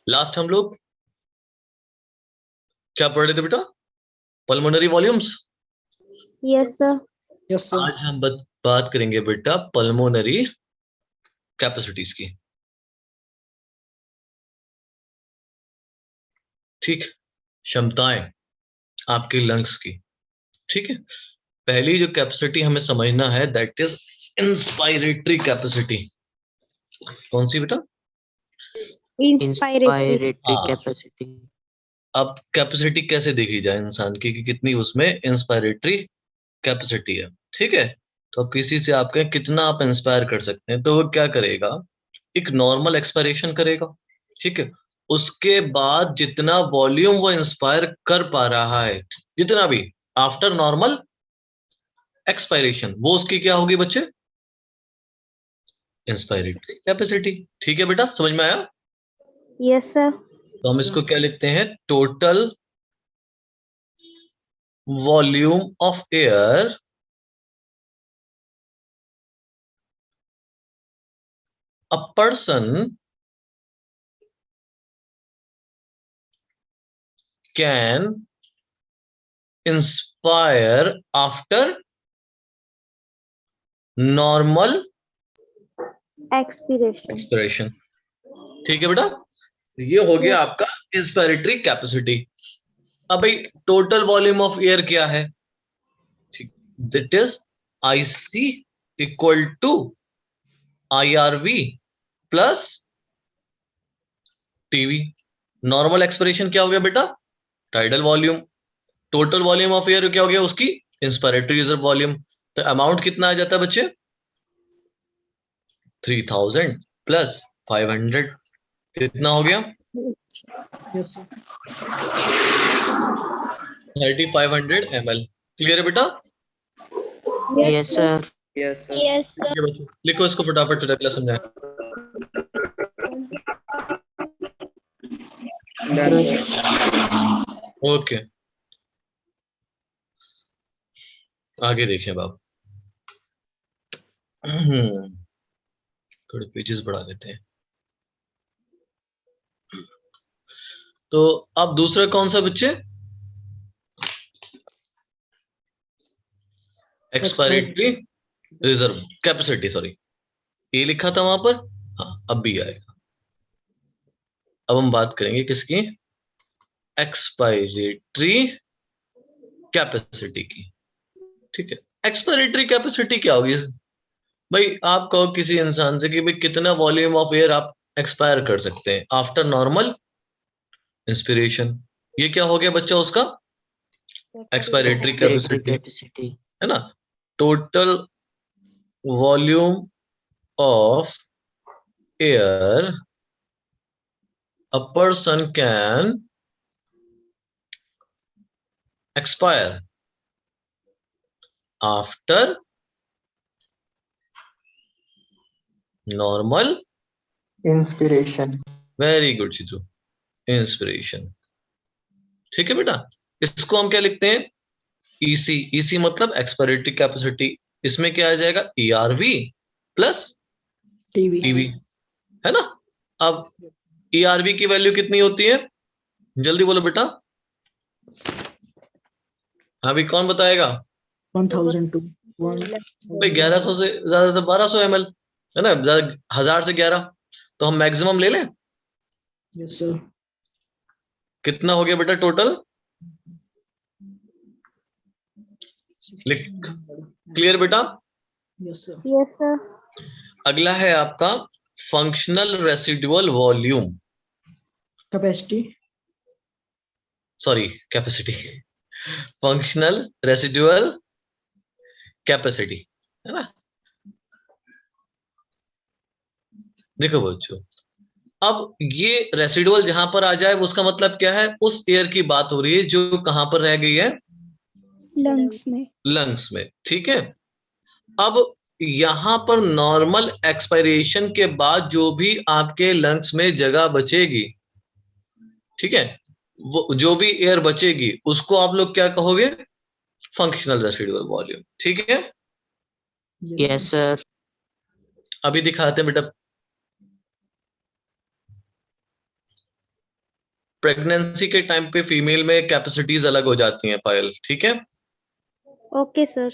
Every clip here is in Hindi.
लास्ट हम लोग क्या पढ़ रहे थे बेटा? Pulmonary volumes. Yes sir. Yes sir. आज हम बात करेंगे बेटा पल्मोनरी कैपेसिटीज की। ठीक, क्षमताएं आपके लंग्स की। ठीक है, पहली जो कैपेसिटी हमें समझना है दैट इज इंस्पायरेटरी कैपेसिटी। कौन सी बेटा? Inspiratory capacity. अब कैपेसिटी कैसे देखी जाए इंसान की कि कितनी उसमें इंस्पायरेटरी कैपेसिटी है। ठीक है, तो अब किसी से आप कहें कितना आप इंस्पायर कर सकते हैं, तो वो क्या करेगा, एक नॉर्मल एक्सपायरेशन करेगा। ठीक है, उसके बाद जितना वॉल्यूम वो इंस्पायर कर पा रहा है, जितना भी आफ्टर नॉर्मल एक्सपायरेशन, वो उसकी क्या होगी बच्चे? Inspiratory capacity. ठीक है बेटा, समझ में आया? Yes sir. तो हम इसको क्या लिखते हैं? Total volume of air a person can inspire after normal expiration. expiration। ठीक है बेटा, ये हो गया आपका इंस्पायरेटरी कैपेसिटी। अब भाई टोटल वॉल्यूम ऑफ एयर क्या है? ठीक, that is IC equal to IRV plus TV। Normal expiration क्या हो गया बेटा? Tidal volume. Total volume of air क्या हो गया उसकी? Inspiratory reserve volume. तो अमाउंट कितना आ जाता है बच्चे? 3000 प्लस 500, कितना हो गया? Yes sir. 3500 ml। क्लियर है बेटा? Yes sir. Yes sir. Yes ठीक है बच्चों, लिखो इसको फटाफट, अगला समझाएं। ओके, आगे देखें बाब। थोड़े पेजेस बढ़ा देते हैं। तो अब दूसरा कौन सा बच्चे? एक्सपायरेटरी रिजर्व कैपेसिटी, सॉरी ये लिखा था वहां पर। हाँ, अब भी आएगा। अब हम बात करेंगे किसकी? एक्सपायरेटरी कैपेसिटी की। ठीक है, एक्सपायरेटरी कैपेसिटी क्या होगी भाई? आप कहो किसी इंसान से कि भाई कितना वॉल्यूम ऑफ एयर आप एक्सपायर कर सकते हैं आफ्टर नॉर्मल इंस्पिरेशन, ये क्या हो गया बच्चा उसका? एक्सपायरेटरी कैपेसिटी, है ना? Total volume of air a person can expire after normal inspiration. Very good Chitru, inspiration. ठीक है बेटा, इसको हम क्या लिखते हैं? EC। EC मतलब एक्सपायरेटरी कैपेसिटी। इसमें क्या आ जाएगा? ERV plus TV. है ना? अब ERV की वैल्यू कितनी होती है? जल्दी बोलो बेटा, अभी कौन बताएगा? 1002 भाई 1100 से ज्यादा तो 1200 ml है ना, 1000 से 11, तो हम मैक्सिमम ले लें। Yes sir. कितना हो गया बेटा टोटल? क्लियर बेटा? Yes sir. Yes sir. अगला है आपका functional residual volume, capacity. Sorry capacity, functional residual capacity, है ना? देखो बच्चों, अब ये रेसिडुअल जहां पर आ जाए उसका मतलब क्या है? उस एयर की बात हो रही है जो कहां पर रह गई है? लंग्स में। लंग्स में। ठीक है, अब यहां पर नॉर्मल एक्सपायरेशन के बाद जो भी आपके लंग्स में जगह बचेगी, ठीक है, वो जो भी एयर बचेगी उसको आप लोग क्या कहोगे? Functional residual volume. ठीक है, यस सर। अभी दिखाते हैं बेटा। प्रेगनेंसी के टाइम पे फीमेल में कैपेसिटीज अलग हो जाती हैं पायल, ठीक है। Okay sir.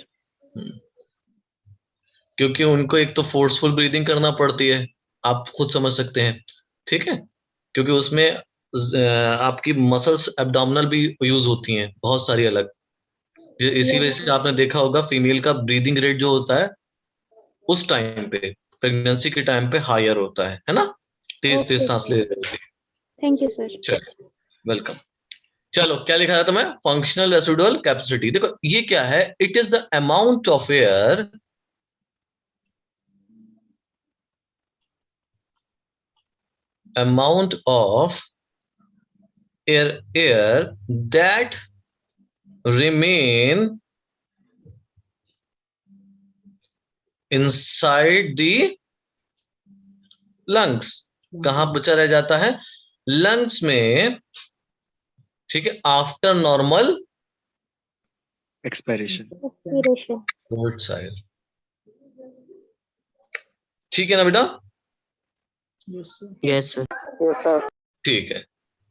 क्योंकि उनको एक तो फोर्सफुल ब्रीदिंग करना पड़ती है, आप खुद समझ सकते हैं, ठीक है। क्योंकि उसमें आपकी मसल्स एब्डोमिनल भी यूज होती हैं बहुत सारी अलग। इसी वजह से आपने देखा होगा फीमेल का ब्रीदिंग रेट जो होता है उस टाइम पे, प्रेगनेंसी के टाइम पे हायर होता है ना, तेज तेज सांस ले रही होती है। Thank you sir. चलो वेलकम। चलो क्या लिखा था मैं, फंक्शनल रेसिडुअल कैपेसिटी। देखो ये क्या है, it is the amount of air air that remain inside the lungs। कहां बचा रह जाता है, लंग्स में, ठीक है, after normal expiration. Expiration. Good Sahil, ठीक है ना बेटा। Yes, sir. Yes sir. ठीक है,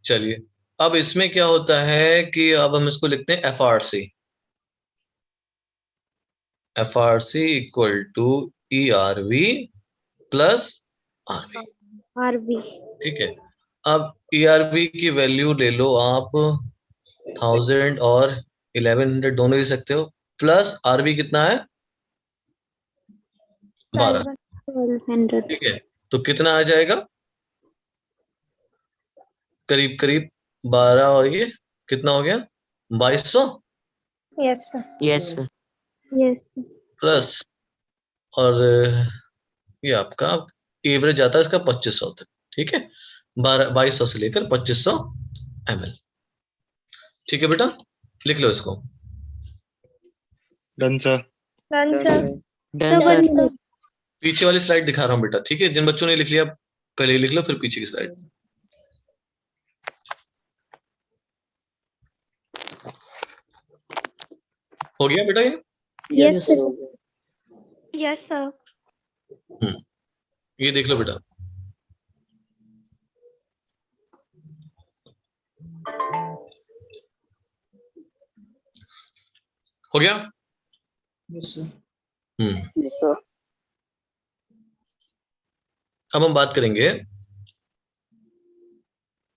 चलिए अब इसमें क्या होता है कि अब हम इसको लिखते हैं FRC. FRC equal to ERV plus RV, RV. ठीक है। अब ईआरवी की वैल्यू ले लो आप 1000 और 1100 दोनों ले सकते हो, प्लस आरवी कितना है 12, 1200। ठीक है। तो कितना आ जाएगा, करीब करीब 12 और ये कितना हो गया 2200 yes sir. Yes sir. Yes. Plus, और ये आपका एवरेज आता है इसका 2500 तक, ठीक है। 2200 से लेकर 2500 ml, ठीक है बेटा, लिख लो इसको। Done sir. Done sir. Done sir. पीछे वाली स्लाइड दिखा रहा हूँ बेटा, ठीक है। जिन बच्चों ने लिख लिया पहले ही लिख लो, फिर पीछे की स्लाइड। हो गया बेटा ये। Yes sir. Yes sir. ये देख लो बेटा, हो गया। Yes, sir. Yes sir. अब हम बात करेंगे,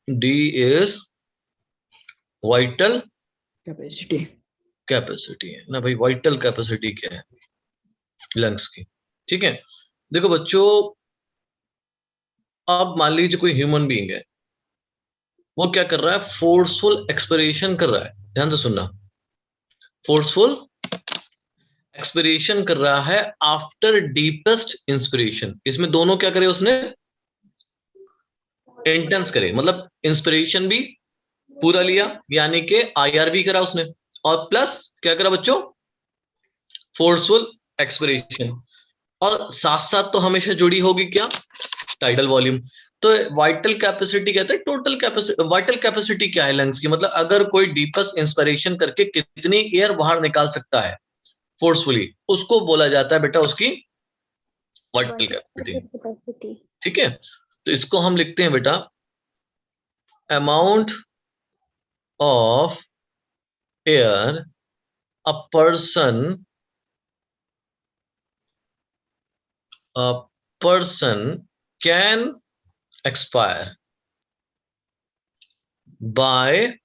D is vital Capacity. Capacity है ना भाई, वाइटल कैपेसिटी क्या है लंग्स की, ठीक है। देखो बच्चों, अब मान लीजिए कोई ह्यूमन बीइंग है, वो क्या कर रहा है, फोर्सफुल एक्सपिरेशन कर रहा है, ध्यान से सुनना, फोर्सफुल एक्सपिरेशन कर रहा है आफ्टर डीपेस्ट इंस्पिरेशन। इसमें दोनों क्या करे उसने, इंटेंस करे, मतलब इंस्पिरेशन भी पूरा लिया, यानी कि आईआरवी करा उसने, और प्लस क्या करा बच्चों, फोर्सफुल एक्सपिरेशन, और साथ साथ तो हमेशा जुड़ी होगी क्या, टाइडल वॉल्यूम। तो वाइटल कैपेसिटी कहते हैं टोटल कैपेसिटी। वाइटल कैपेसिटी क्या है लंग्स की, मतलब अगर कोई डीपेस्ट इंस्पिरेशन करके कितनी एयर बाहर निकाल सकता है फोर्सफुली, उसको बोला जाता है बेटा उसकी वाइटल कैपेसिटी, ठीक है। तो इसको हम लिखते हैं बेटा amount of air a person can expire by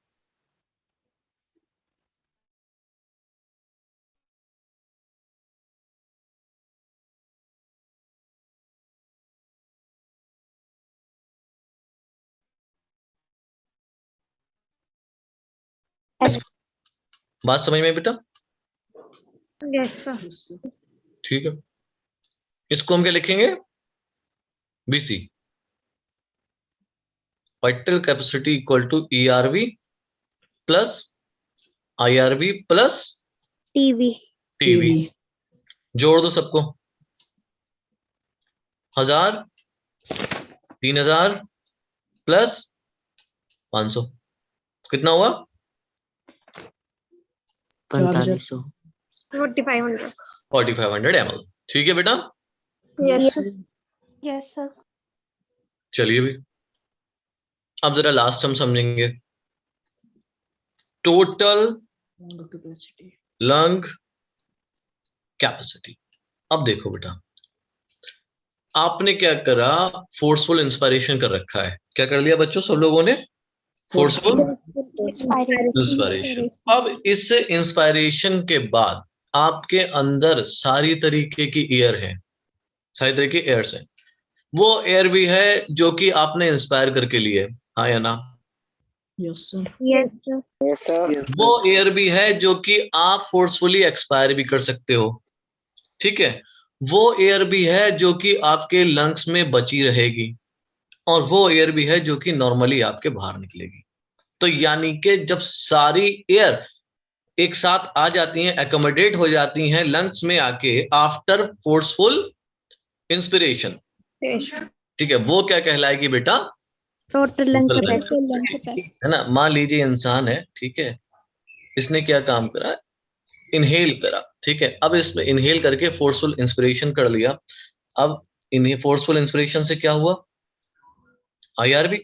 बात समझ में आई बेटा, यस सर। Yes, sir. ठीक है। इसको हम क्या लिखेंगे, BC, vital capacity equal to ERV plus IRV plus TV. TV. TV. जोड़ दो सबको, 1000 3000 प्लस 500 कितना हुआ, 4500। 4500। 4500 ml, ठीक है बेटा। यस। Yes sir. चलिए भी अब जरा लास्ट हम समझेंगे, total lung capacity. Lung capacity. अब देखो बेटा, आपने क्या करा, फोर्सफुल इंस्पिरेशन कर रखा है। क्या कर लिया बच्चों सब लोगों ने? Forceful inspiration. अब इस इंस्पिरेशन के बाद आपके अंदर सारी तरीके की एयर है, सारी तरीके की एयर्स है। वो एयर भी है जो कि आपने इंस्पायर करके लिए, हाँ या ना? Yes, sir. Yes, sir. Yes, sir. वो एयर भी है जो कि आप फोर्सफुली एक्सपायर भी कर सकते हो, ठीक है। वो एयर भी है जो कि आपके लंग्स में बची रहेगी, और वो एयर भी है जो कि नॉर्मली आपके बाहर निकलेगी। तो यानी कि जब सारी एयर एक साथ आ जाती हैं, एकोमोडेट हो जाती हैं लंग्स में आके आफ्टर फोर्सफुल इंस्पिरेशन, ठीक है, वो क्या कहलाएगी बेटा? Total lung Total lung capacity. है ना। मान लीजिए इंसान है, ठीक है, इसने क्या काम करा, इनहेल करा, ठीक है। अब इसमें इनहेल करके फोर्सफुल इंस्पिरेशन कर लिया। अब इन्हें फोर्सफुल इंस्पिरेशन से क्या हुआ? आईआरबी।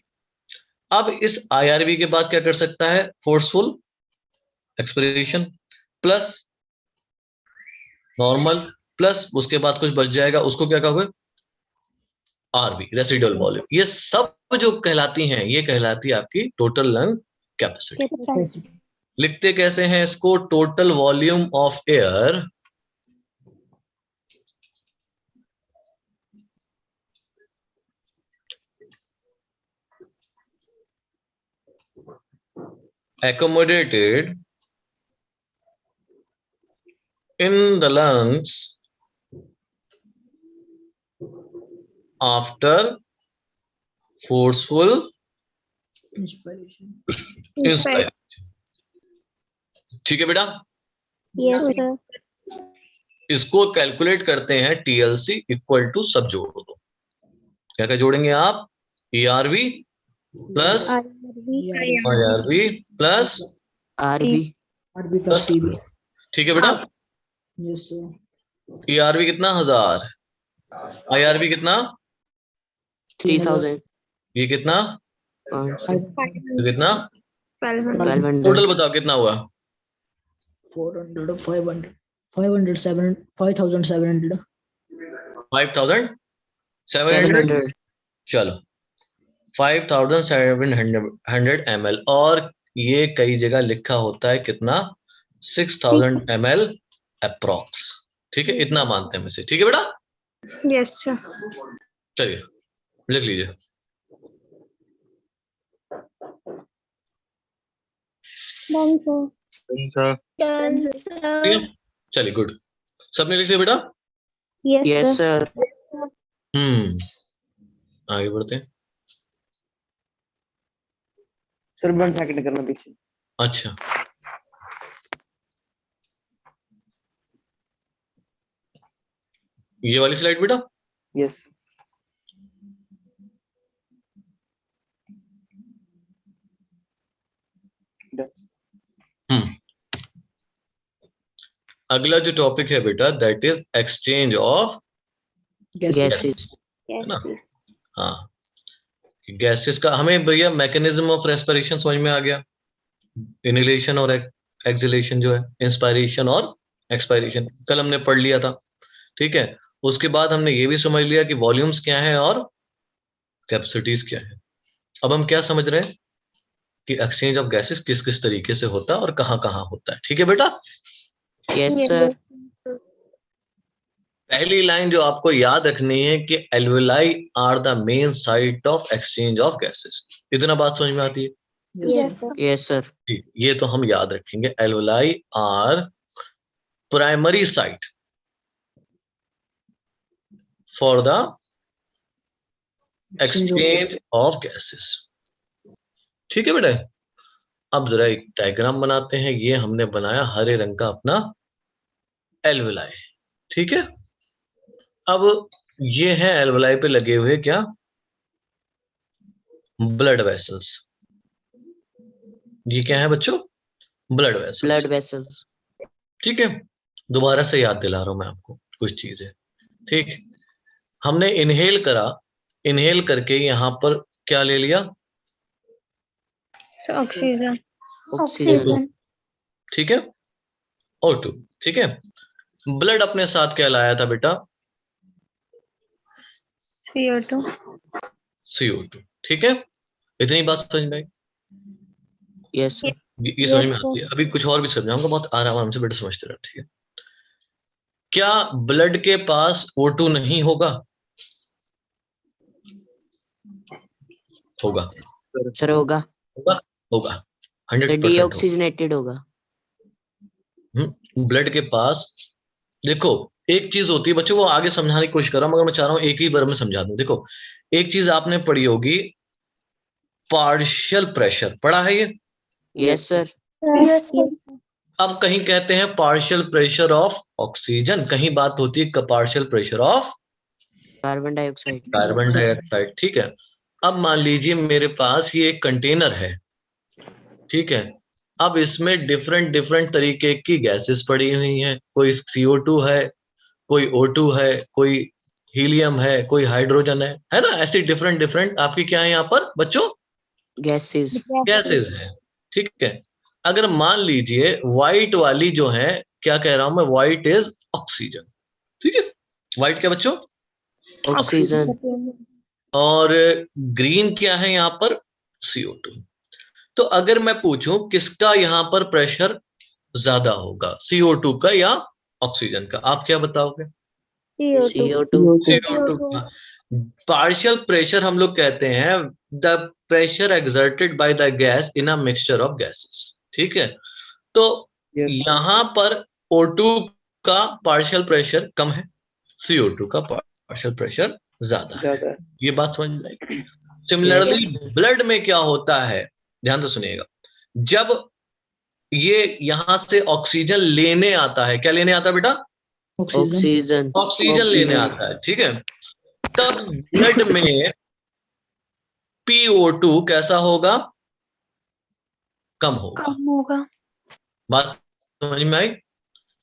अब इस आईआरबी के बाद क्या कर सकता है? Forceful expiration plus normal, plus उसके बाद कुछ बच जाएगा, उसको क्या कहोगे? RB, residual volume. ये सब जो कहलाती हैं, ये कहलाती है आपकी टोटल लंग कैपेसिटी। Capacity. लिखते कैसे हैं इसको? Total volume of air accommodated in the lungs after forceful Inspiration. inspiration। ठीक है बेटा, Yes, sir. इसको कैलकुलेट करते हैं टीएलसी इक्वल टू, सब जोड़ दो। क्या क्या जोड़ेंगे आप? ERV plus IRV plus RV. RB plus TB. ठीक है बेटा। Yes, sir. ईआरवी कितना? 1000। आईआरवी कितना? 3000. ये कितना? 500. ये कितना? 1200. 1200. टोटल बताओ कितना हुआ? 400, 500, 500, 5,700. 5700। 700. चलो 5700 ml, और ये कई जगह लिखा होता है कितना? 6000 ml अप्रॉक्स। ठीक है, इतना मानते हैं हम इसे, ठीक है बेटा। Yes, sir. चलिए लिख लीजिए। Done, sir. Done, ठीक sir. है, चलिए गुड। सबने लिख लिया बेटा? Yes, Yes, sir. sir. आगे बढ़ते हैं। सर 1 सेकंड करना पीछे। अच्छा, ये वाली स्लाइड बेटा? यस अगला जो टॉपिक है बेटा, that is exchange of Gases. Gases. Yes, ना? yes. हाँ, गैसेस का हमें भैया मैकेनिज्म ऑफ रेस्पिरेशन समझ में आ गया। इनहेलेशन और एक्सहेलेशन जो है, इंस्पायरेशन और एक्सपायरेशन, कल हमने पढ़ लिया था, ठीक है। उसके बाद हमने ये भी समझ लिया कि वॉल्यूम्स क्या है और कैपेसिटीज क्या है। अब हम क्या समझ रहे हैं कि एक्सचेंज ऑफ गैसेस किस किस तरीके से होता है और कहाँ कहाँ होता है, ठीक है बेटा। Yes, Yes, sir. पहली लाइन जो आपको याद रखनी है कि alveoli are the main site of exchange of gases. इतना बात समझ में आती है? Yes, yes, sir. sir. Yes, sir. ये तो हम याद रखेंगे, alveoli are primary site for the Exchange of exchange gases. Of gases, ठीक है बेटा। अब जरा एक डायग्राम बनाते हैं। ये हमने बनाया हरे रंग का अपना एल्वेलाई, ठीक है। अब ये है एल्वेलाई पे लगे हुए क्या? Blood vessels. ये क्या है बच्चों? Blood vessels, Blood vessels. ठीक है। दोबारा से याद दिला रहा हूं मैं आपको कुछ चीजें, ठीक। हमने इनहेल करा, इनहेल करके यहां पर क्या ले लिया? ऑक्सीजन ऑक्सीजन, ठीक है, O2, ठीक है। ब्लड अपने साथ क्या लाया था बेटा? CO2 CO2, ठीक है। इतनी बात समझ में आई? यस सर, ये समझ में आती है। अभी कुछ और भी समझाऊंगा, बहुत आराम से बेटा समझते रहो, ठीक है। क्या ब्लड के पास O2 नहीं होगा? होगा, सर होगा, होगा, होगा, 100% होगा। डीऑक्सीजनेटेड होगा। ब्लड के पास देखो, एक चीज होती है बच्चों, वो आगे समझाने की कोशिश कर रहा हूं, मगर मैं चाह रहा हूं एक ही बार में समझा दूं। देखो, एक चीज आपने पढ़ी होगी, पार्शियल प्रेशर, पढ़ा है ये? यस सर, अब कहीं कहते हैं पार्शियल प्रेशर ऑफ ऑक्सीजन, कहीं बात होती है partial pressure of carbon dioxide, carbon dioxide, ठीक है। अब मान लीजिए मेरे पास ये एक कंटेनर है, ठीक है। अब इसमें डिफरेंट डिफरेंट तरीके की गैसेस पड़ी हुई हैं, कोई CO2 है, कोई O2 है, कोई हीलियम है, कोई हाइड्रोजन है ना, ऐसी डिफरेंट डिफरेंट आपकी क्या है यहाँ पर बच्चों? गैसेस, गैसेस है, ठीक है। अगर मान लीजिए व्हाइट वाली जो है, क्या कह रहा हूं मैं, व्हाइट इज ऑक्सीजन, ठीक है। व्हाइट क्या बच्चों? ऑक्सीजन, और ग्रीन क्या है यहाँ पर? CO2। तो अगर मैं पूछूं किसका यहाँ पर प्रेशर ज्यादा होगा, CO2 का या ऑक्सीजन का, आप क्या बताओगे? CO2, CO2 का। पार्शियल प्रेशर हम लोग कहते हैं the pressure exerted by the gas in a mixture of gases, ठीक है। तो यहां पर O2 का पार्शियल प्रेशर कम है, CO2 का पार्शियल प्रेशर ज्यादा है। ये बात समझ में आई? सिमिलरली ब्लड में क्या होता है, ध्यान से सुनिएगा, जब ये यहां से ऑक्सीजन लेने आता है, क्या लेने आता है बेटा? ऑक्सीजन, ऑक्सीजन लेने आता है, ठीक है। तब ब्लड में PO2 कैसा होगा? कम होगा। बात समझ में आई?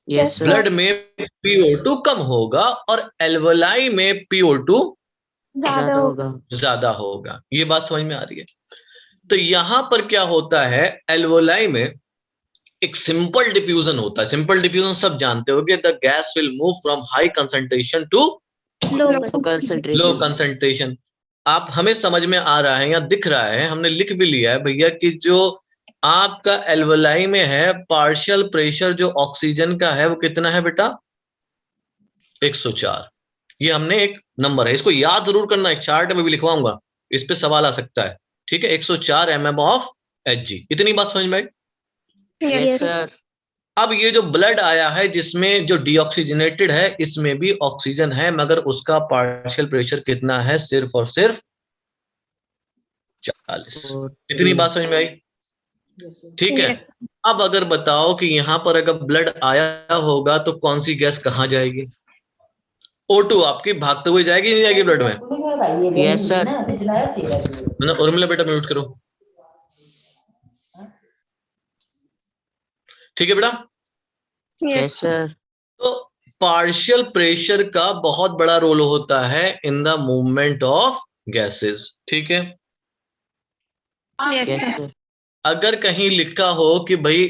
यस सर, ब्लड में PO2 कम होगा और एल्वलाई में PO2 ज्यादा होगा। ज्यादा होगा। ये बात समझ में आ रही है? तो यहां पर क्या होता है, एल्वोलाई में एक सिंपल डिफ्यूजन होता है। सिंपल डिफ्यूजन सब जानते होगे, the gas will move from high concentration to low concentration, concentration. आप हमें समझ में आ रहा है या दिख रहा है, हमने लिख भी लिया है भैया कि जो आपका एल्वोलाई में है, पार्शियल प्रेशर जो ऑक्सीजन का है वो कितना है बेटा? 104। ये हमने एक नंबर है, इसको याद जरूर करना, एक चार्ट में भी लिखवाऊंगा, इस पे सवाल आ सकता है, ठीक है। 104 mm ऑफ Hg। इतनी बात समझ में आई? Yes sir. अब ये जो ब्लड आया है जिसमें जो डीऑक्सीजनेटेड है, इसमें भी ऑक्सीजन है, मगर उसका पार्शियल प्रेशर कितना है? सिर्फ और सिर्फ 40। इतनी बात समझ में आई? ठीक है। अब अगर बताओ कि यहां पर अगर ब्लड आया होगा तो कौन सी गैस कहां जाएगी? O2 आपकी भागते हुए जाएगी नहीं जाएगी ब्लड में? यस सर, उर्मिला बेटा म्यूट करो, ठीक है बेटा। यस सर, तो पार्शियल प्रेशर का बहुत बड़ा रोल होता है in the movement of gases, ठीक है। यस सर, अगर कहीं लिखा हो कि भाई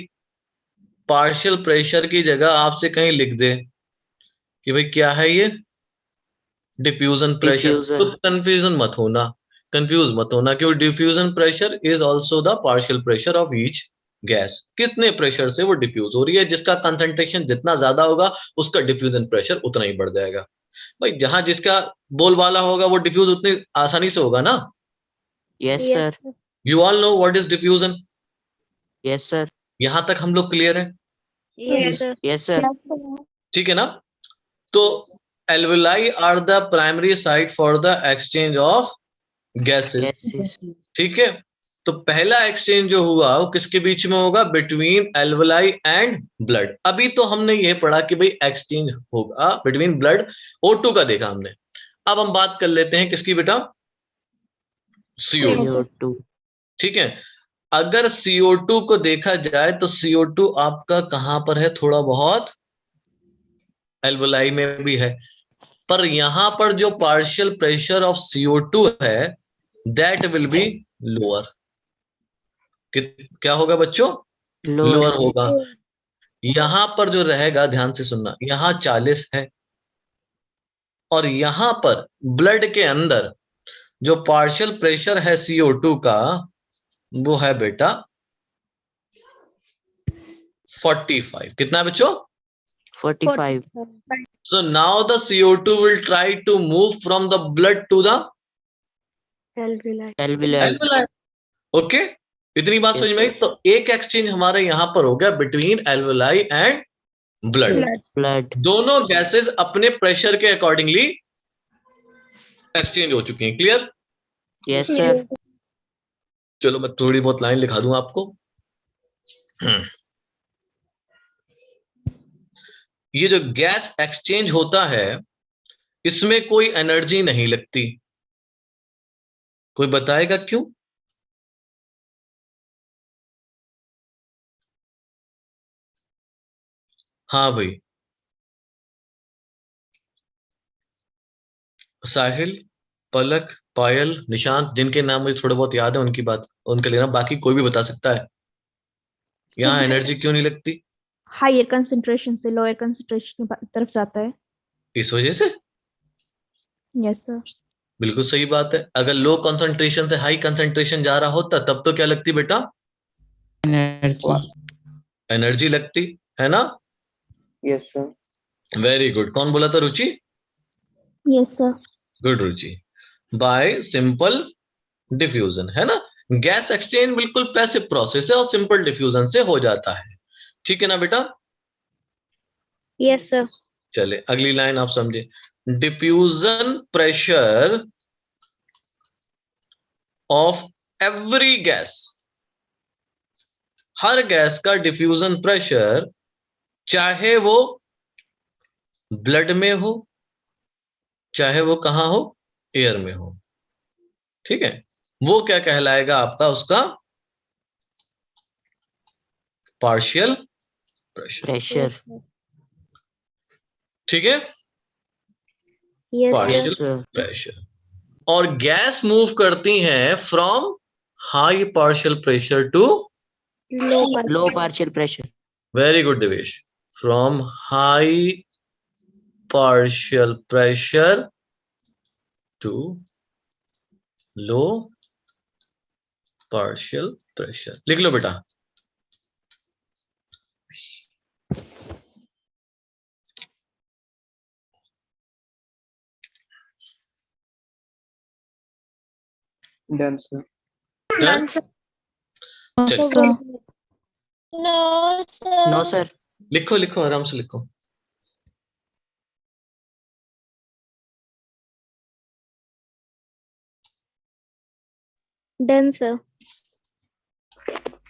पार्शियल प्रेशर की जगह आपसे कहीं लिख दे कि भाई क्या है ये, डिफ्यूजन प्रेशर, तो कंफ्यूजन मत होना, कंफ्यूज मत होना, क्योंकि diffusion pressure is also the partial pressure of each gas. कितने प्रेशर से वो डिफ्यूज हो रही है, जिसका कंसंट्रेशन जितना ज्यादा होगा उसका डिफ्यूजन प्रेशर उतना ही बढ़ जाएगा। भाई जहां जिसका बोलबाला होगा वो डिफ्यूज उतनी आसानी से होगा ना। Yes sir, you all know what is diffusion? Yes sir, यहां तक हम लोग क्लियर है? यस सर, ठीक है ना। तो alveoli are the primary site for the exchange of gases, ठीक है। तो पहला एक्सचेंज जो हुआ वो किसके बीच में होगा? Between alveoli and blood. अभी तो हमने ये पढ़ा कि भाई एक्सचेंज होगा बिटवीन ब्लड, O2 का देखा हमने। अब हम बात कर लेते हैं किसकी बेटा? CO2, ठीक है। अगर CO2 को देखा जाए तो CO2 आपका कहां पर है? थोड़ा बहुत एल्वोलाई में भी है, पर यहां पर जो पार्शियल प्रेशर ऑफ CO2 है दैट विल बी लोअर। क्या होगा बच्चों? लोअर लोअर होगा। यहां पर जो रहेगा, ध्यान से सुनना, यहां 40 है और यहां पर ब्लड के अंदर जो पार्शियल प्रेशर है CO2 का, वो है बेटा 45। कितना है बच्चों? 45 So now the CO2 will try to move from the blood to the alveoli. alveoli. Okay, इतनी बात Yes, समझ में आई? sir. तो एक एक्सचेंज हमारे यहां पर हो गया between alveoli and blood. Blood. दोनों गैसेस अपने प्रेशर के अकॉर्डिंगली एक्सचेंज हो चुकी हैं। क्लियर? Yes, sir. चलो मैं थोड़ी बहुत लाइन लिखा दूं आपको। ये जो गैस एक्सचेंज होता है, इसमें कोई एनर्जी नहीं लगती। कोई बताएगा क्यों? हाँ भाई, साहिल, पलक, पायल, निशांत, जिनके नाम मुझे थोड़े बहुत याद है उनकी बात उनके लेना, बाकी कोई भी बता सकता है यहाँ एनर्जी क्यों नहीं लगती? हायर कंसंट्रेशन से लोअर कंसंट्रेशन की तरफ जाता है। इस वजह से। Yes sir. बिल्कुल सही बात है। अगर लो कंसंट्रेशन से हाई कंसंट्रेशन जा रहा होता तब तो क्या लगती बेटा? एनर्जी लगती है ना? Yes sir. Very good. कौन बोला था? Ruchi? Yes sir. Good Ruchi. By simple diffusion, है ना? गैस एक्सचेंज बिल्कुल पैसिव प्रोसेस है और सिंपल डिफ्यूजन से हो जाता है। ठीक है ना बेटा? Yes, sir. चले अगली लाइन आप समझे। Diffusion pressure of every gas, her gas का डिफ्यूजन प्रेशर, चाहे वो ब्लड में हो, चाहे वो कहां हो, एयर में हो, ठीक है, वो क्या कहलाएगा आपका? उसका पार्शियल प्रेशर। Pressure. ठीक है, Yes, partial Yes, sir. Pressure. और गैस मूव करती हैं from high partial pressure to, Low partial pressure. Very good Divesh, from high partial pressure to low partial pressure. लिख लो बेटा। Done sir. डन? चलिए No, sir. लिखो लिखो, आराम से लिखो। done, sir.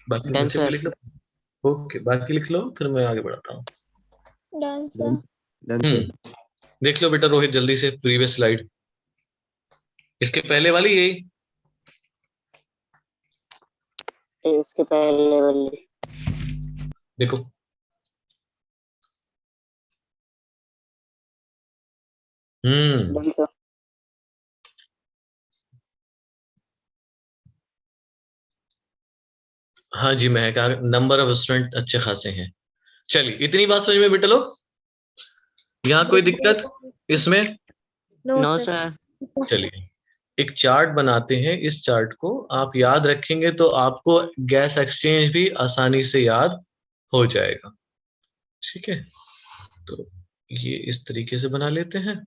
बाकी Done, बच्चे भी sir. लिख लो। ओके, बाकी लिख लो, फिर मैं आगे बढ़ाता हूँ। Done, sir. Done sir. देख लो बेटा रोहित, जल्दी से प्रीवियस स्लाइड, इसके पहले वाली यही। इसके पहले वाली। देखो डन सर। हाँ जी महक, नंबर ऑफ स्टूडेंट अच्छे खासे हैं। चलिए इतनी बात समझ में बेटा लोग? यहाँ कोई दिक्कत इसमें? No, No, sir. sir. चलिए एक चार्ट बनाते हैं। इस चार्ट को आप याद रखेंगे तो आपको गैस एक्सचेंज भी आसानी से याद हो जाएगा। ठीक है, तो ये इस तरीके से बना लेते हैं।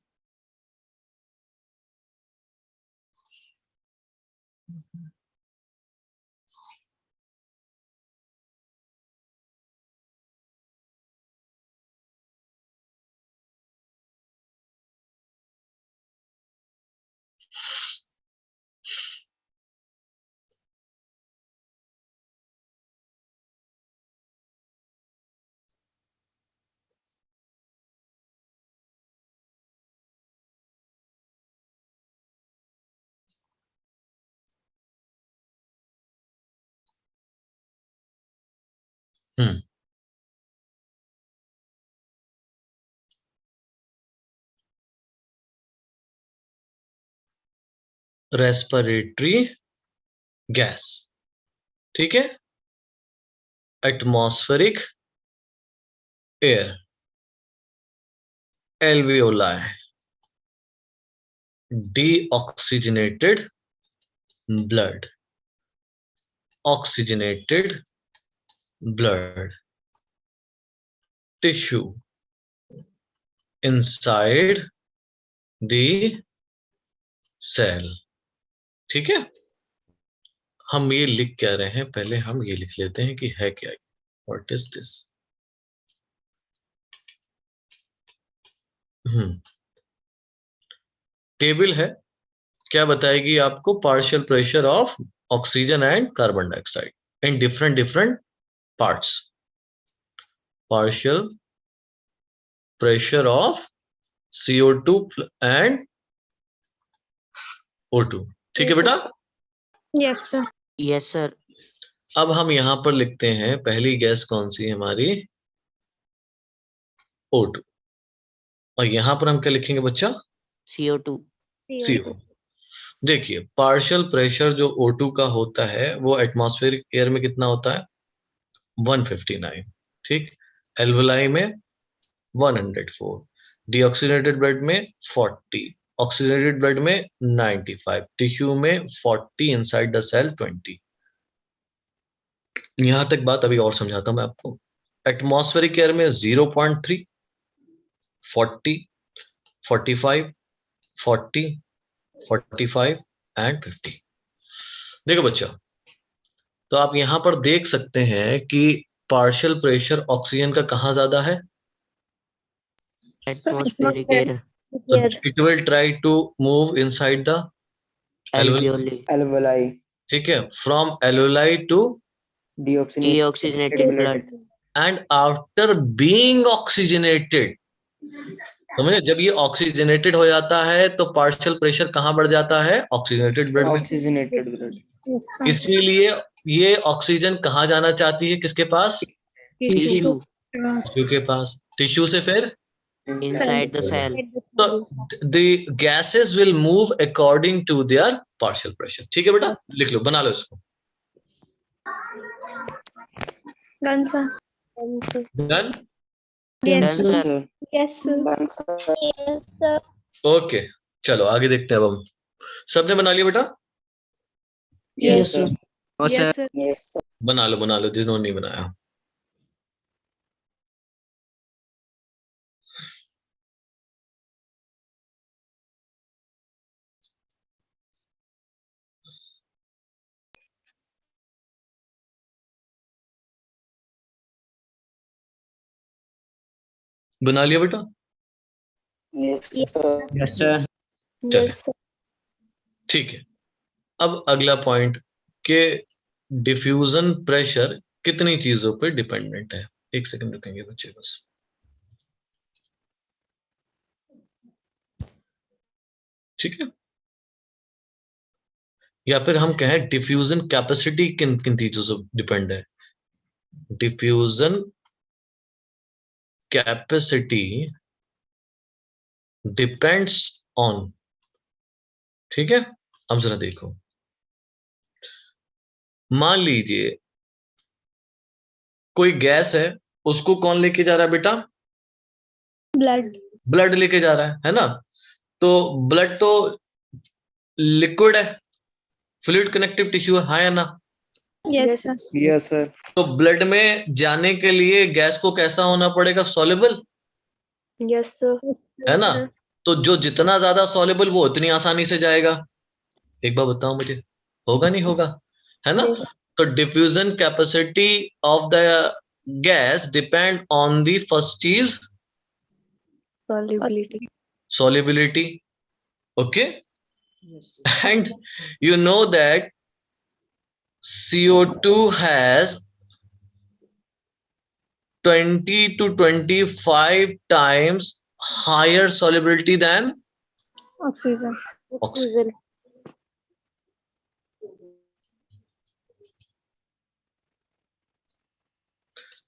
हम्म रेस्पिरेटरी गैस, ठीक है। atmospheric air, alveoli, deoxygenated blood, oxygenated blood, tissue inside the cell. ठीक है, हम ये लिख क्या रहे हैं, पहले हम ये लिख लेते हैं कि है क्या, व्हाट इज दिस. टेबल है, क्या बताएगी आपको, partial pressure of oxygen and carbon dioxide in different parts. Partial pressure of CO2 and O2. ठीक है बेटा. Yes, sir. Yes, sir. अब हम यहां पर लिखते हैं, पहली गैस कौन सी है हमारी, O2. और यहां पर हम क्या लिखेंगे बच्चा, CO2. CO. देखिए, पार्शियल प्रेशर जो O2 का होता है वो एटमॉस्फेरिक एयर में कितना होता है, 159. ठीक, एल्वुलाई में 104, डीऑक्सीजनेटेड ब्लड में 40, ऑक्सीजनेटेड ब्लड में 95, टिश्यू में 40, इनसाइड द सेल 20. यहां तक बात अभी और समझाता हूं मैं आपको. एटमॉस्फेरिक एयर में 0.3, 40, 45, 40, 45 एंड 50. देखो बच्चा, तो आप यहां पर देख सकते हैं कि पार्शियल प्रेशर ऑक्सीजन का कहां ज्यादा है, Atmospheric air. Here. It will try to move inside the Alveoli. alveoli, ठीक है, from alveoli to Deoxygenated blood. And after being oxygenated. समझे, जब ये ऑक्सीजनेटेड हो जाता है तो पार्शियल प्रेशर कहां बढ़ जाता है, ऑक्सीजनेटेड ब्लड में. oxygenated blood, Yes, sir. इसीलिए ये ऑक्सीजन कहां जाना चाहती है, किसके पास, Tissue. टिश्यू के पास. टिश्यू से फिर Inside the cell. तो the gases will move according to their partial pressure. ठीक है बेटा, लिख लो, बना लो इसको. Done, sir. Done. Yes, Done, sir. sir. Yes, sir. done, sir. Yes, sir. Okay, चलो आगे देखते हैं. अब हम सबने बना लिया बेटा, Yes, sir. Yes, sir. Yes, sir. बना लो जिन्होंने नहीं बनाया. बना लिया बेटा. Yes, sir. Yes, sir. Yes, sir. ठीक है, अब अगला पॉइंट के डिफ्यूजन प्रेशर कितनी चीजों पे डिपेंडेंट है. एक सेकंड रुकेंगे बच्चे बस. ठीक है, या फिर हम कहें डिफ्यूजन कैपेसिटी किन किन चीजों से डिपेंड है. Diffusion capacity depends on. ठीक है, अब जरा देखो, मान लीजिए कोई गैस है, उसको कौन लेके जा रहा है बेटा, Blood. ब्लड लेके जा रहा है ना. तो ब्लड तो लिक्विड है, फ्लूइड कनेक्टिव टिश्यू है, हाँ या ना. Yes, sir. Yes, sir. तो ब्लड में जाने के लिए गैस को कैसा होना पड़ेगा, सॉल्युबल, Yes, sir. है ना. तो जो जितना ज्यादा सॉल्युबल वो उतनी आसानी से जाएगा. एक बार बताओ मुझे, होगा नहीं होगा, है ना. तो diffusion capacity of the gas depend on the first चीज, Solubility. solubility. Okay, Yes, sir. and you know that CO2 has 20 to 25 times higher solubility than Oxygen. oxygen.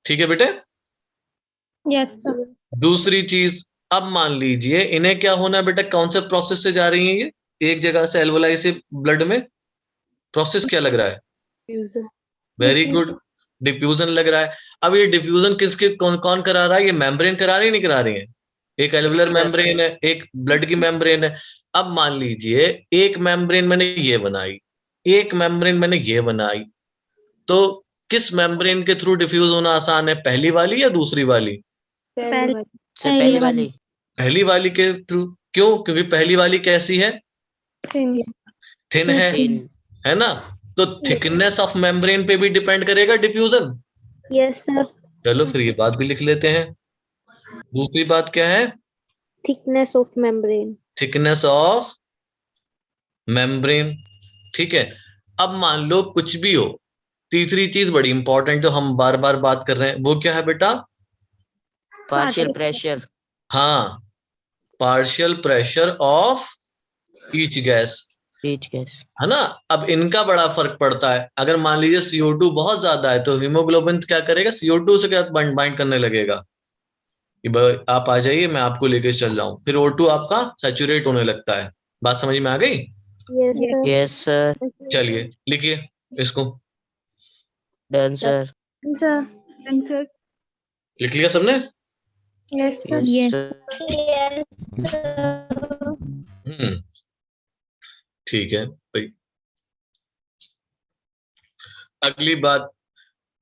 ठीक है बेटे. Yes, sir. दूसरी चीज, अब मान लीजिए इन्हें क्या होना है बेटा, कौन से प्रोसेस से जा रही है ये, एक जगह से एल्वुलाई से ब्लड में, प्रोसेस क्या लग रहा है, Diffusion. Very good. डिफ्यूजन लग रहा है। अब ये डिफ्यूजन किसके कौन कौन करा रहा है? ये मेम्ब्रेन करा रही है नहीं करा रही है? एक एल्वुलर Sir. मेम्ब्रेन है, एक ब्लड की मेम्ब्रेन है। अब मान लीजिए एक मेम्ब्रेन मैंने ये बनाई, एक मेम्ब्रेन मैंने ये बनाई, तो किस मेम्ब्रेन के थ्रू डिफ्यूज होना आसान है, पहली वाली या दूसरी वाली? पहली Sir, पहली वाली। पहली वाली के थ्रू। क्यों? क्योंकि पहली वाली कैसी है? थिन है, Thin. है ना? तो थिकनेस ऑफ मेम्ब्रेन पे भी डिपेंड करेगा डिफ्यूजन। Yes sir. चलो फिर ये बात भी लिख लेते हैं। दूसरी बात क्या है? Thickness of membrane. Thickness of membrane. ठीक है। अब मान लो कुछ भी हो, तीसरी चीज बड़ी इंपॉर्टेंट जो हम बार बार बात कर रहे हैं, वो क्या है बेटा? Partial pressure. हाँ, partial pressure of each gas, Each gas. है ना? अब इनका बड़ा फर्क पड़ता है। अगर मान लीजिए CO2 बहुत ज्यादा है तो हीमोग्लोबिन क्या करेगा? CO2 से क्या बाइंड करने लगेगा कि भाई आप आ जाइए, मैं आपको लेके चल जाऊं। फिर O2 आपका सैचुरेट होने लगता है। बात समझ में आ गई? Yes sir. Yes, sir. चलिए लिखिए इसको। Done, sir. सर। लिख लिया सबने? Yes sir. Yes, Yes. sir. हम्म, ठीक है भाई। अगली बात,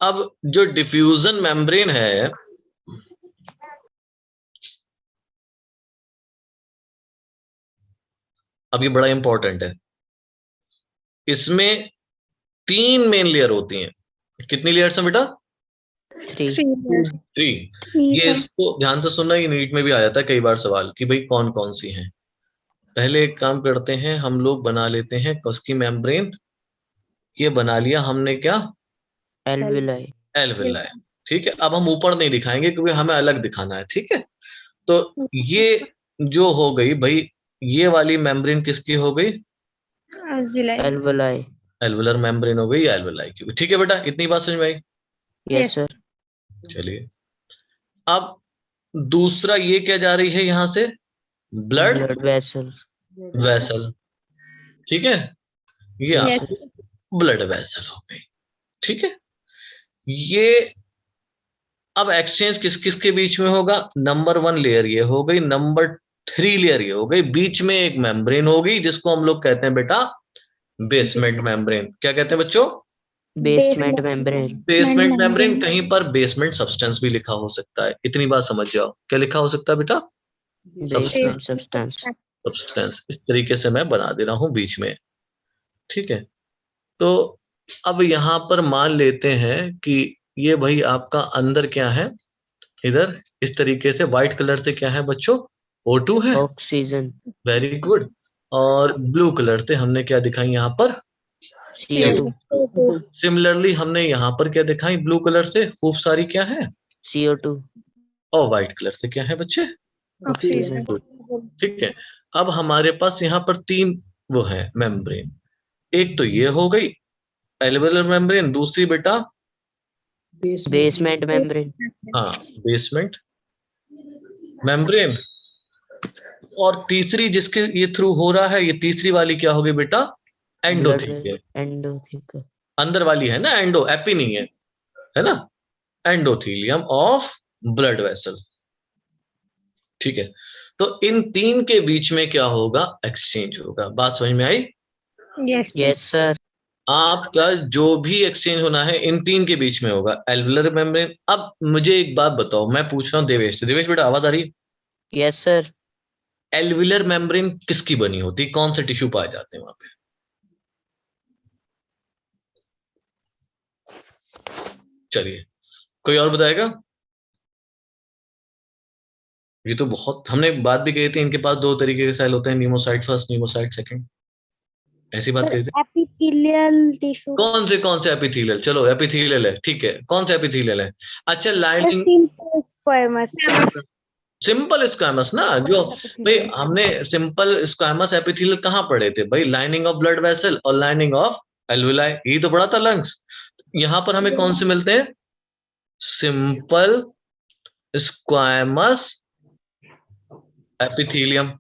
अब जो डिफ्यूजन मेम्ब्रेन है, अब ये बड़ा इंपॉर्टेंट है। इसमें 3 मेन लेयर होती हैं। कितनी लेयर्स हैं बेटा? 3. 3। ये इसको ध्यान से सुनना, ये नीट में भी आ जाता है कई बार सवाल कि भाई कौन कौन सी हैं। पहले एक काम करते हैं, हम लोग बना लेते हैं कसकी मेम्ब्रेन। ये बना लिया हमने क्या? Alveoli. एल्वेलाई। ठीक है। अब हम ऊपर नहीं दिखाएंगे क्योंकि हमें अलग दिखाना है। ठीक है। तो ये जो हो गई भाई, ये वाली मेम्ब्रेन किसकी हो गई? Alveoli. एल्वुलर मेम्ब्रेन हो गई, एल्वेलाई की। ठीक है बेटा, इतनी बात समझ में आई? Yes, sir. चलिए, अब दूसरा ये क्या जा रही है यहां से? Blood Blood vessels. वेसल। ठीक है, ये Yes, आपकी ब्लड वेसल हो गई। ठीक है। ये अब एक्सचेंज किस किस के बीच में होगा? नंबर 1 लेयर ये हो गई, नंबर 3 लेयर ये हो गई, बीच में एक मेम्ब्रेन होगी जिसको हम लोग कहते हैं बेटा बेसमेंट मेम्ब्रेन। क्या कहते हैं बच्चों? Basement membrane. Basement membrane. कहीं पर बेसमेंट सब्सटेंस भी लिखा हो सकता है, इतनी बात समझ जाओ। क्या लिखा हो सकता है बेटा? Basement substance. सब्सटेंस। इस तरीके से मैं बना दे रहा हूं बीच में। ठीक है। तो अब यहां पर मान लेते हैं कि ये भाई आपका अंदर क्या है? इधर इस तरीके से व्हाइट कलर से क्या है बच्चों? O2 है। Oxygen. Very good. और ब्लू कलर से हमने क्या दिखाई यहाँ पर? CO2. सिमिलरली हमने यहाँ पर क्या दिखाई ब्लू कलर से? खूब सारी क्या है? CO2. और व्हाइट कलर से क्या है बच्चे? Oxygen. ठीक है। अब हमारे पास यहाँ पर 3 वो है मेम्ब्रेन। एक तो ये हो गई एल्वेलर मेम्ब्रेन, दूसरी बेटा Basement membrane. हाँ बेसमेंट मेम्ब्रेन, और तीसरी जिसके ये थ्रू हो रहा है, ये तीसरी वाली क्या होगी बेटा? Blood endothelium. endothelium. अंदर वाली है ना, एंडो, एपी नहीं है ना? Endothelium of blood vessel. ठीक है। तो इन 3 के बीच में क्या होगा? एक्सचेंज होगा। बात समझ में आई? Yes, sir. आपका जो भी एक्सचेंज होना है इन 3 के बीच में होगा। Alveolar membrane. अब मुझे एक बात बताओ, मैं पूछ रहा हूँ देवेश से। देवेश बेटा आवाज आ रही है? Yes, sir. एल्वुलर मेम्ब्रेन किसकी बनी होती है? कौन से टिश्यू पाए जाते हैं वहां पे? चलिए, कोई और बताएगा? ये तो बहुत हमने बात भी कही थी, इनके पास 2 तरीके के सेल होते हैं, न्यूमोसाइट फर्स्ट, न्यूमोसाइट सेकंड। ऐसी बात कही थी। Epithelial tissue. कौन से एपिथेलियल? चलो एपिथेलियल है, ठीक है। कौन से एपिथेलियल है? अच्छा, lining simple squamous. Simple squamous ना, जो भाई हमने सिंपल स्क्वामस एपिथेलियल कहाँ पढ़े थे भाई? लाइनिंग ऑफ ब्लड वेसल और लाइनिंग ऑफ एल्वुलाई, यही तो पढ़ा था लंग्स। यहाँ पर हमें कौन से मिलते हैं? Simple squamous epithelium.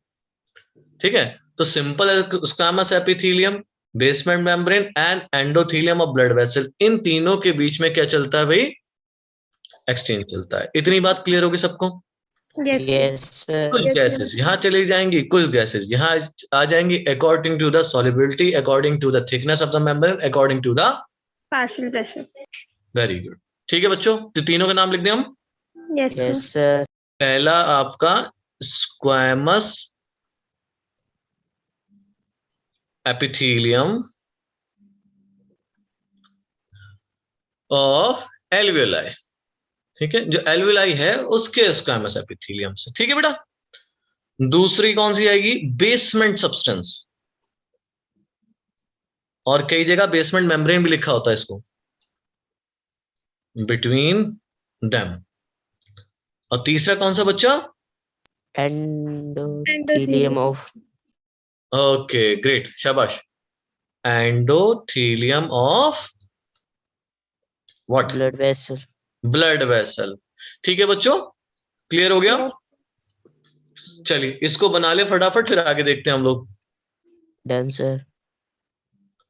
ठीक है। तो simple squamous epithelium basement membrane and endothelium of blood vessel, इन तीनों के बीच में क्या चलता है भाई? एक्सचेंज चलता है। इतनी बात क्लियर होगी सबको? Yes. Yes, sir. कुछ Yes, गैसेस यहाँ चली जाएंगी, कुछ गैसेस यहाँ आ जाएंगी, according to the solubility, according to the thickness of the membrane, according to the Partial pressure. Very good. ठीक है बच्चों, तो तीनों के नाम लिख दें हम। Yes, sir. Yes, sir. पहला आपका स्क्वैमस एपिथेलियम ऑफ एल्वियोलाई, ठीक है, जो एल्वियोलाई है उसके स्क्वैमस एपिथेलियम से। ठीक है बेटा। दूसरी कौन सी आएगी? बेसमेंट सब्सटेंस, और कई जगह बेसमेंट मेम्ब्रेन भी लिखा होता है इसको, बिटवीन देम। और तीसरा कौन सा बच्चा? Endothelium of ओके ग्रेट, शाबाश। Endothelium of what? blood vessel. Blood vessel. ठीक है बच्चों, क्लियर हो गया? चलिए इसको बना ले फटाफट, फिर आगे देखते हैं हम लोग। Done, sir.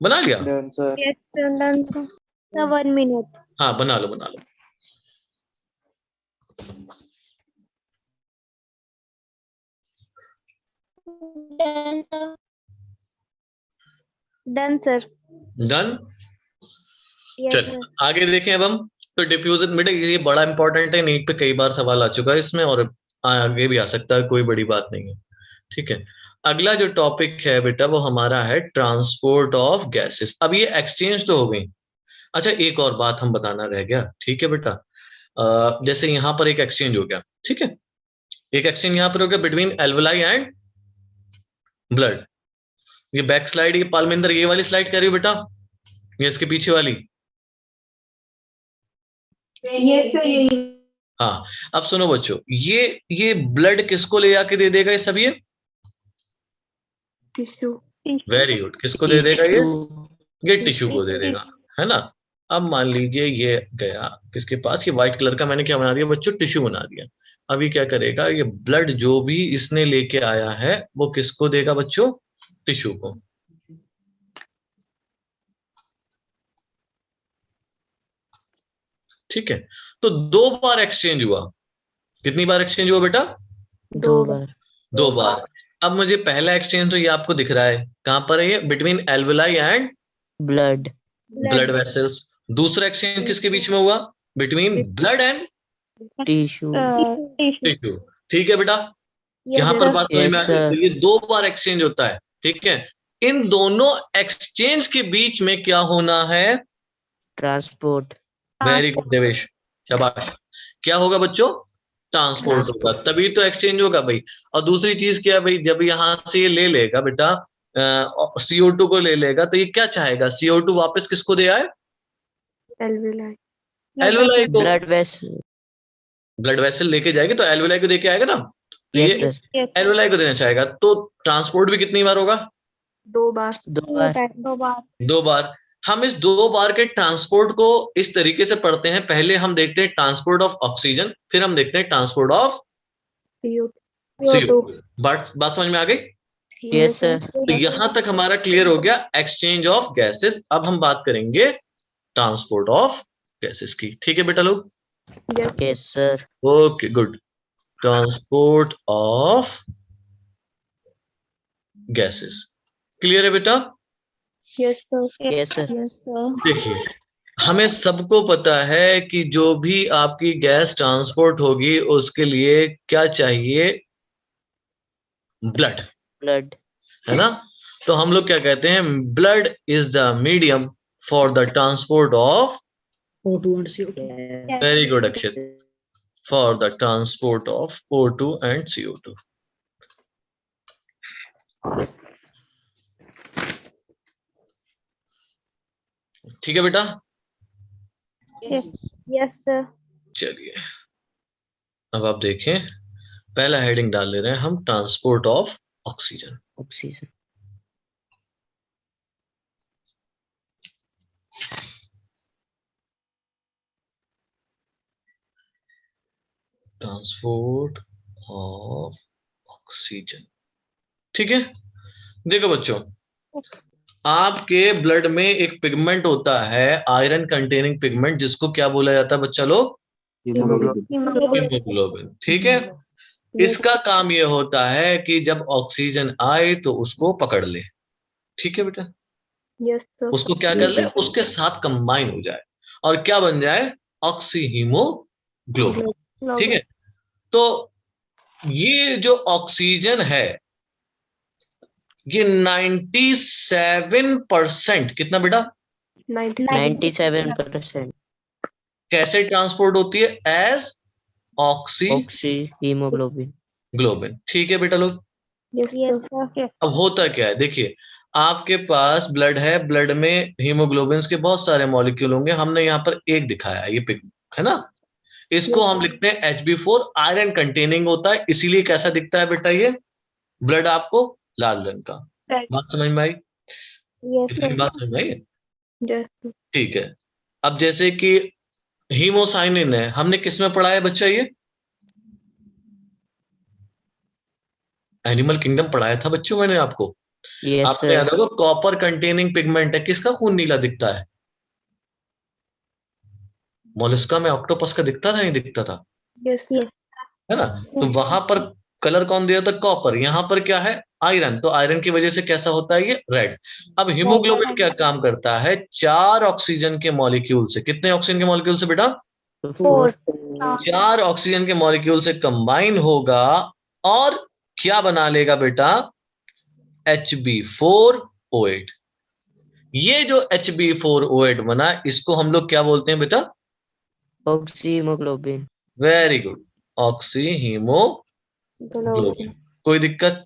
बना लिया? Done, sir. Yes, sir. Done, sir. Sir, 1 minute. हाँ बना लो बना लो। Done, sir. Done, sir. Done. Yes, चल sir. आगे देखें अब हम। तो डिफ्यूजन बेटा ये बड़ा इंपॉर्टेंट है, नीट पे कई बार सवाल आ चुका है इसमें, और आगे भी आ सकता है, कोई बड़ी बात नहीं है। ठीक है, अगला जो टॉपिक है बेटा वो हमारा है ट्रांसपोर्ट ऑफ गैसेस। अब ये एक्सचेंज तो हो गई। अच्छा एक और बात हम बताना रह गया, ठीक है बेटा। जैसे यहाँ पर एक एक्सचेंज हो गया, ठीक है, एक एक्सचेंज यहाँ पर हो गया बिटवीन एल्वुलाई एंड ब्लड। ये बैक स्लाइड, ये पालमेंदर ये वाली स्लाइड कर रही हो बेटा, ये इसके पीछे वाली? Yes, sir. हाँ। अब सुनो बच्चों, ये ब्लड किसको ले जाके दे देगा? ये सब ये Tissue. वेरी गुड, किसको दे देगा? ये टिश्यू को दे Tissue. देगा, है ना। अब मान लीजिए ये गया किसके पास? ये व्हाइट कलर का मैंने क्या बना दिया बच्चों? टिश्यू बना दिया। अभी क्या करेगा? ये ब्लड जो भी इसने लेके आया है वो किसको देगा बच्चों? टिश्यू को। ठीक है, तो 2 बार एक्सचेंज हुआ। कितनी बार एक्सचेंज हुआ बेटा? 2 बार. 2 बार। अब मुझे पहला एक्सचेंज तो ये आपको दिख रहा है, कहां पर है ये? Between alveoli and Blood. Blood vessels. दूसरा एक्सचेंज किसके बीच में हुआ? Between blood and Tissue. Tissue. ठीक है बेटा, Yes, यहाँ पर sir. बात समझ Yes, में आ गई? sir. तो ये 2 बार एक्सचेंज होता है, ठीक है। इन दोनों एक्सचेंज के बीच में क्या होना है? Transport. वेरी गुड देवेश, शाबाश। क्या होगा बच्चों? ट्रांसपोर्ट होगा, तभी तो एक्सचेंज होगा भाई। और दूसरी चीज क्या है भाई? जब यहाँ से ये ले लेगा बेटा CO2 को ले लेगा, तो ये क्या चाहेगा? CO2 वापस किसको दे आए? Alveoli. एल्वुलाई को। Blood vessel. ब्लड वेसल लेके जाएगी तो एल्वुलाई को देके आएगा ना, तो Yes, ये sir. एल्वुलाई को देना चाहेगा। तो ट्रांसपोर्ट भी कितनी बार होगा? 2 बार. 2 बार. 2 बार. 2 बार। हम इस 2 बार के ट्रांसपोर्ट को इस तरीके से पढ़ते हैं, पहले हम देखते हैं ट्रांसपोर्ट ऑफ ऑक्सीजन, फिर हम देखते हैं ट्रांसपोर्ट ऑफ CO2। बात समझ में आ गई? Yes, sir. तो यहां तक हमारा क्लियर हो गया एक्सचेंज ऑफ गैसेस। अब हम बात करेंगे ट्रांसपोर्ट ऑफ गैसेस की। ठीक है बेटा लोग? Yes, sir. Okay good. Transport of gases clear है बेटा? Yes, sir. Yes, sir. Yes, sir. देखिए हमें सबको पता है कि जो भी आपकी गैस ट्रांसपोर्ट होगी उसके लिए क्या चाहिए? Blood, Blood. है ना। तो हम लोग क्या कहते हैं? Blood is the medium for the transport of, O2 and CO2. Very good Akshat, for the transport of O2 and CO2। ठीक है बेटा? Yes. Yes, sir. चलिए अब आप देखें, पहला हेडिंग डाल ले रहे हैं हम, transport of oxygen. Oxygen. Transport of oxygen. ठीक है, देखो बच्चों, आपके ब्लड में एक पिगमेंट होता है, आयरन कंटेनिंग पिगमेंट, जिसको क्या बोला जाता है बच्चा लोग? हीमोग्लोबिन। ठीक है, इसका काम ये होता है कि जब ऑक्सीजन आए तो उसको पकड़ ले। ठीक है बेटा, यस सर। उसको क्या कर ले, उसके साथ कंबाइन हो जाए और क्या बन जाए? Oxy haemoglobin. ठीक है, तो ये जो ऑक्सीजन है ये 97%, कितना बेटा? 97% कैसे ट्रांसपोर्ट होती है? As oxy oxy haemoglobin. Globin. ठीक है बेटा लोग, यस सर। अब होता क्या है देखिए, आपके पास ब्लड है, ब्लड में हीमोग्लोबिन के बहुत सारे मॉलिक्यूल होंगे, हमने यहाँ पर एक दिखाया है, ये पिक है ना, इसको हम लिखते हैं Hb4, आयरन कंटेनिंग होता है, इसीलिए कैसा दिखता है बेटा ये ब्लड आपको? लाल रंग का। बात समझ में आई? यस इतनी बात समझ में आई? यस ठीक है, अब जैसे कि हीमोसाइनिन है, हमने किस में पढ़ा है बच्चा? ये एनिमल किंगडम पढ़ाया था बच्चों मैंने आपको। यस आपको याद सर। होगा, कॉपर कंटेनिंग पिगमेंट है, किसका खून नीला दिखता है? मोलस्का में ऑक्टोपस का दिखता था, नहीं दिखता था? यस है ना, तो वहां पर कलर कौन दिया था? कॉपर। यहाँ पर क्या है? आयरन। तो आयरन की वजह से कैसा होता है ये? रेड। अब हीमोग्लोबिन क्या काम करता है? 4 ऑक्सीजन के मॉलिक्यूल से, कितने ऑक्सीजन के मॉलिक्यूल से बेटा? 4 4 ऑक्सीजन के मॉलिक्यूल से कंबाइन होगा और क्या बना लेगा बेटा? Hb4O8। ये जो Hb4O8 बना, इसको हम लोग क्या बोलते हैं बेटा? Oxy haemoglobin. Very good, oxy haemoglobin. कोई दिक्कत?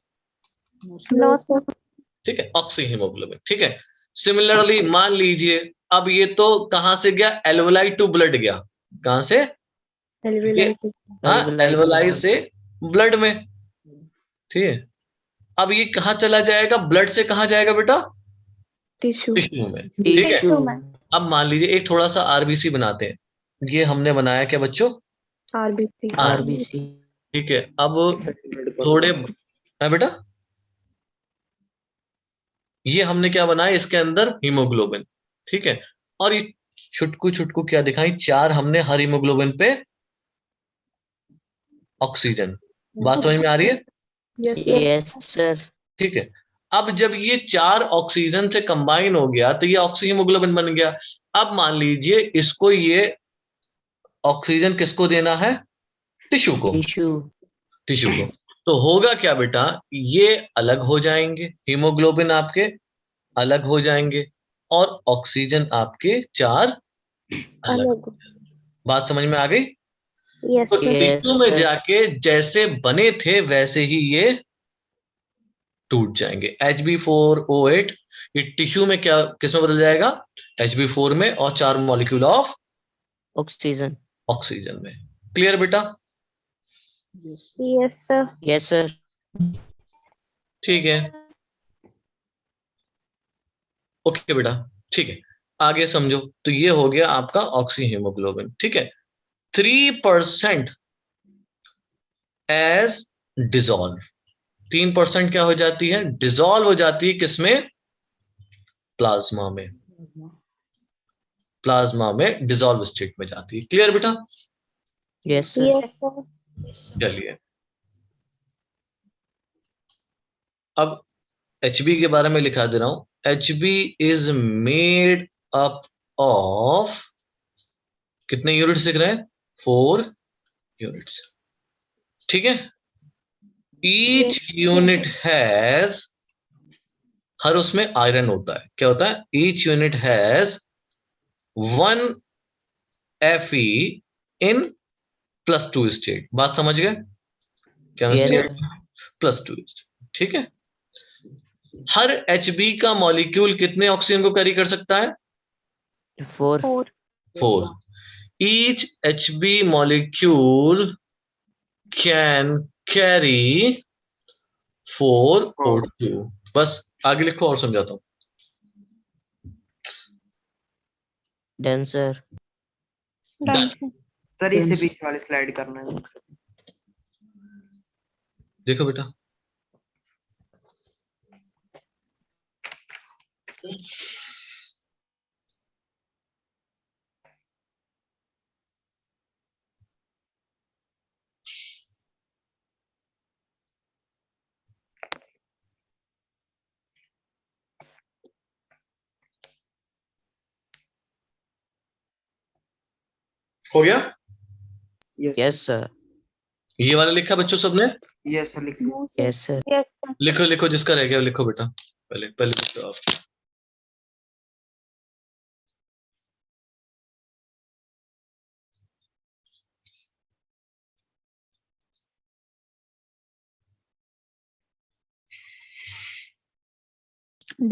No sir. ठीक है, ऑक्सी हीमोग्लोबिन। ठीक है, सिमिलरली मान लीजिए, अब ये तो कहां से गया? एल्वलाई टू ब्लड गया। कहां से? ये हाँ, एल्वलाई से ब्लड में। ठीक है, अब ये कहाँ चला जाएगा? ब्लड से कहाँ जाएगा बेटा? टिश्यू। टिश्यू में। ठीक है, टिश्यू। अब मान लीजिए एक थोड़ा सा आरबीसी बनाते हैं, ये हमने बनाया क्या बच्चों? आरबीसी। आरबीसी। ठीक है, अब थोड़े है बेटा, ये हमने क्या बनाया? इसके अंदर हीमोग्लोबिन। ठीक है, और ये छुटकू छुटकू क्या दिखाई? 4 हमने हर हीमोग्लोबिन पे ऑक्सीजन। बात समझ में आ रही है? Yes sir. ठीक है, अब जब ये 4 ऑक्सीजन से कंबाइन हो गया तो ये ऑक्सी हीमोग्लोबिन बन गया। अब मान लीजिए इसको, ये ऑक्सीजन किसको देना है? टिश्यू को। टिश्यू। टिश्यू को। तो होगा क्या बेटा? ये अलग हो जाएंगे, हीमोग्लोबिन आपके अलग हो जाएंगे और ऑक्सीजन आपके 4 अलग। बात समझ में आ गई? यस तो सर। टिश्यू में जाके जैसे बने थे वैसे ही ये टूट जाएंगे। Hb4O8 ये टिश्यू में क्या, किस में बदल जाएगा? Hb4 में, और 4 मॉलिक्यूल ऑफ ऑक्सीजन। ऑक्सीजन में। क्लियर बेटा? Yes sir. Yes sir. ठीक है, ओके बेटा। ठीक है, आगे समझो। तो ये हो गया आपका ऑक्सी हीमोग्लोबिन। ठीक है, 3% एज डिजॉल्व। 3% क्या हो जाती है? डिजॉल्व हो जाती है किसमें? प्लाज्मा में। प्लाज्मा में डिजॉल्व स्टेट में जाती है। क्लियर बेटा? Yes sir. Yes sir. चलिए, अब Hb के बारे में लिखा दे रहा हूं। Hb is made up of, कितने यूनिट्स दिख रहे हैं? 4 यूनिट्स। ठीक है, ईच यूनिट हैज, हर उसमें आयरन होता है। क्या होता है? Each unit has 1 Fe in +2 state. बात समझ गए? क्या यस स्टेट? सर। +2 स्टेट। ठीक है, हर Hb का मॉलिक्यूल कितने ऑक्सीजन को कैरी कर सकता है? 4 4। Each Hb molecule can carry 4 O2। बस आगे लिखो और समझाता हूं। Done sir. सर इससे पीछे वाली स्लाइड करना है। देखो बेटा, हो गया? Yes, sir. ये वाला लिखा बच्चों सबने? यस सर, लिखिए। No, sir. Yes, sir. Yes, sir. लिखो लिखो, जिसका रह गया लिखो बेटा, पहले पहले लिखो आप।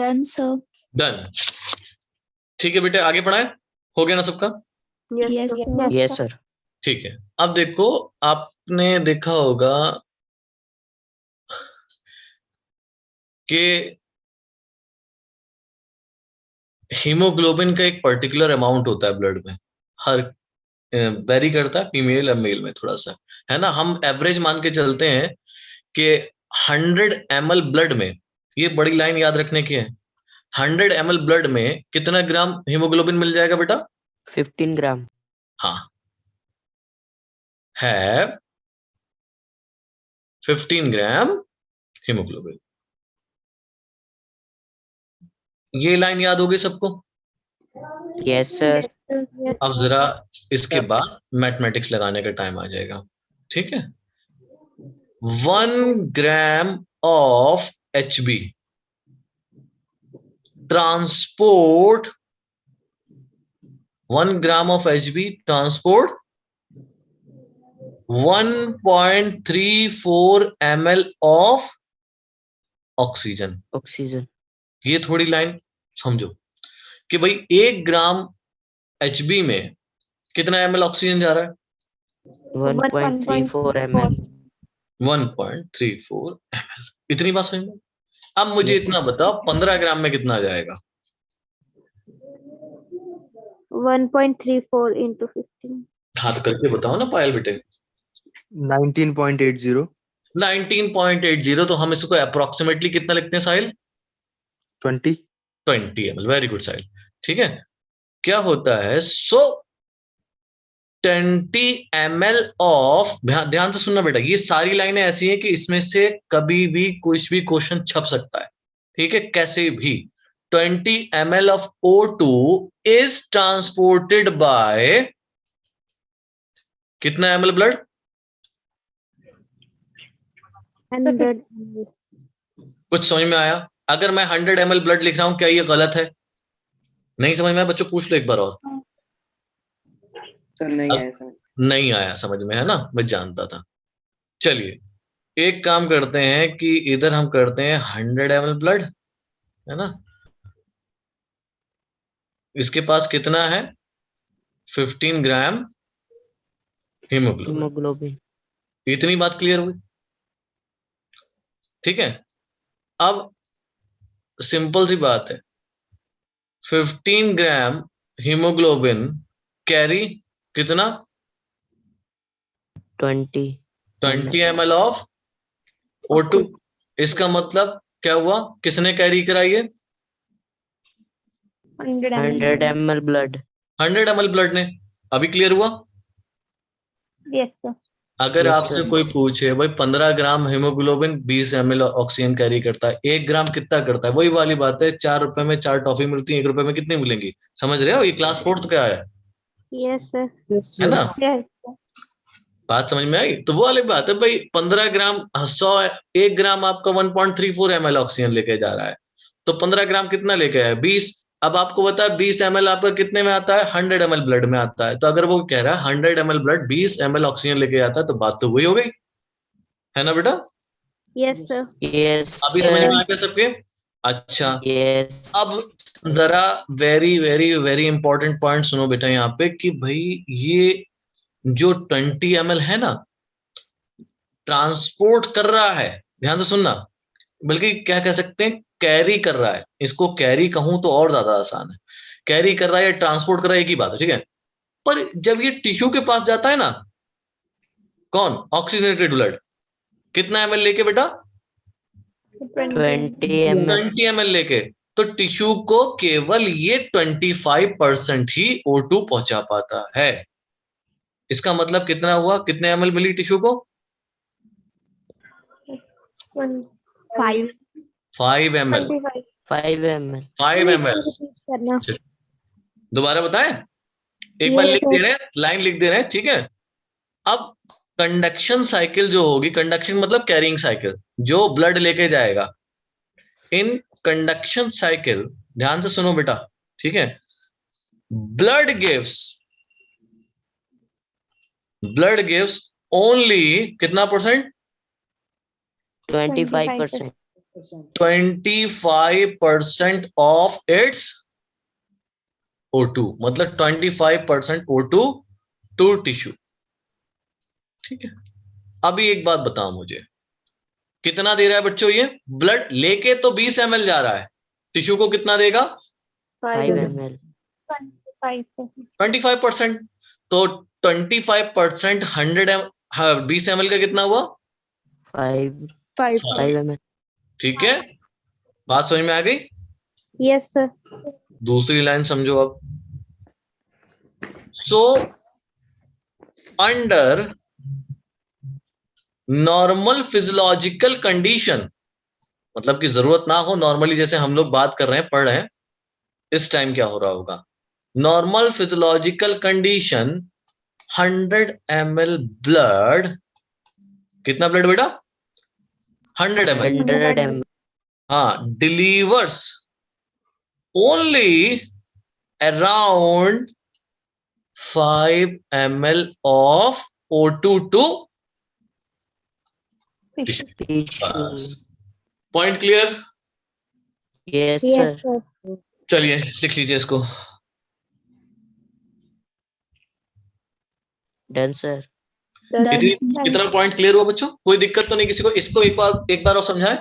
Done, sir. डन। ठीक है बेटे, आगे पढ़ाएं? हो गया ना सबका? Yes, sir. Yes, sir. ठीक है। अब देखो, आपने देखा होगा कि हीमोग्लोबिन का एक पर्टिकुलर अमाउंट होता है ब्लड में, हर वेरी करता है फीमेल और मेल में थोड़ा सा, है ना। हम एवरेज मान के चलते हैं कि 100 ml ब्लड में, ये बड़ी लाइन याद रखने की है, 100 ml ब्लड में कितना ग्राम हीमोग्लोबिन मिल जाएगा बेटा? 15 gram. हाँ, है 15 ग्राम हीमोग्लोबिन। ये लाइन याद होगी सबको? Yes, sir. Yes. अब जरा इसके बाद मैथमेटिक्स लगाने का टाइम आ जाएगा, ठीक है। 1 gram of HB transport, 1 gram of HB transport 1.34 ml of oxygen. Oxygen. ये थोड़ी लाइन समझो कि भाई 1 ग्राम HB में कितना ml ऑक्सीजन जा रहा है? 1.34 ml. 1.34 ml। इतनी बात समझ में? अब मुझे Yes, इतना बताओ, 15 ग्राम में कितना आ जाएगा? 1.34 into 15. हाथ करके बताओ ना पायल बेटे। 19.80 19.80। तो हम इसको अप्रोक्सीमेटली कितना लिखते हैं साहिल? 20 20 ml। वेरी गुड साहिल, ठीक है। क्या होता है? 20 ml ऑफ, ध्यान से सुनना बेटा, ये सारी लाइनें ऐसी हैं कि इसमें से कभी भी कुछ भी क्वेश्चन छप सकता है, ठीक है, कैसे भी। 20 ml of O2 is transported by कितना ml ब्लड? 100. कुछ समझ में आया? अगर मैं 100 ml ब्लड लिख रहा हूं, क्या ये गलत है? नहीं समझ में आया बच्चों? पूछ लो एक बार और। सर नहीं आया सर। नहीं आया समझ में, है ना, मैं जानता था। चलिए एक काम करते हैं कि इधर हम करते हैं 100 ml ब्लड, है ना। इसके पास कितना है? 15 ग्राम हीमोग्लोबिन। Hemoglobin. इतनी बात क्लियर हुई? ठीक है। अब सिंपल सी बात है, 15 ग्राम हीमोग्लोबिन कैरी कितना? 20 20 ml ऑफ O2। इसका मतलब क्या हुआ? किसने कैरी कराई है? 100 ml blood. 100 ml ब्लड ने। अभी क्लियर हुआ? Yes, sir. अगर Yes, आपसे sir. कोई पूछे भाई 15 ग्राम हीमोग्लोबिन 20 ml ऑक्सीजन कैरी करता है, 1 ग्राम कितना करता है? वही वाली बात है, 4 रुपए में 4 टॉफी मिलती है, 1 रुपए में कितनी मिलेंगी? समझ रहे हो? ये क्लास 4th का है Yes, sir. है ना। Yes, sir. बात समझ में आई? तो वो वाली बात है भाई, 15 ग्राम 100, 1 ग्राम आपका 1.34 ml ऑक्सीजन लेके जा रहा है, तो 15 ग्राम कितना लेके आया? 20। अब आपको बता 20 ml आपका कितने में आता है? 100 ml ब्लड में आता है। तो अगर वो कह रहा है 100 ml ब्लड 20 ml ऑक्सीजन लेके आता है, तो बात तो वही हो गई, है ना बेटा। Yes, sir. Yes, अभी समझ में sir. आ गया सबके? अच्छा, Yes. अब जरा very very very important point सुनो बेटा यहाँ पे, कि भाई ये जो 20 ml है ना, ट्रांसपोर्ट कर रहा है, ध्यान से सुनना, बल्कि क्या कह सकते हैं, कैरी कर रहा है। इसको कैरी कहूं तो और ज्यादा आसान है। कैरी कर रहा है या ट्रांसपोर्ट कर रहा है, एक ही बात है, ठीक है। पर जब ये टिश्यू के पास जाता है ना, कौन? ऑक्सीजनेटेड ब्लड, कितना ml लेके बेटा? 20 ml. 20 ml लेके। तो टिश्यू को केवल ये 25% ही O2 पहुंचा पाता है। इसका मतलब कितना हुआ, कितने ml मिली टिश्यू को? 5. 5 ml। 25. 5 ml. 5 ml। करना। दोबारा बताएं, एक बार Yes, लिख sir. दे रहे हैं, लाइन लिख दे रहे हैं, ठीक है। अब कंडक्शन साइकिल जो होगी, कंडक्शन मतलब कैरिंग साइकिल, जो ब्लड लेके जाएगा, इन कंडक्शन साइकिल, ध्यान से सुनो बेटा, ठीक है। ब्लड गिव्स ओनली कितना परसेंट? 25%. 25% ऑफ इट्स O2, मतलब 25% O2 टू टिश्यू, ठीक है। अभी एक बात बताओ मुझे, कितना दे रहा है बच्चों ये? ब्लड लेके तो 20 ml जा रहा है, टिश्यू को कितना देगा? 5 ml. 25%। तो 25% 20 ml का कितना हुआ? 5 5. ml. ठीक है, बात समझ में आ गई? Yes, sir. दूसरी लाइन समझो अब। So under normal physiological condition, मतलब कि जरूरत ना हो, नॉर्मली जैसे हम लोग बात कर रहे हैं, पढ़ रहे हैं, इस टाइम क्या हो रहा होगा? Normal physiological condition 100 ml blood, कितना ब्लड बेटा? 100 ml। 100 ml. हाँ, delivers only around 5 ml of O2 to Tissue. Point clear? Yes, Yes, sir. sir. चलिए लिख लीजिए इसको। Done, sir. कितना पॉइंट क्लियर हुआ बच्चों? कोई दिक्कत तो नहीं किसी को? इसको एक बार और समझाएं।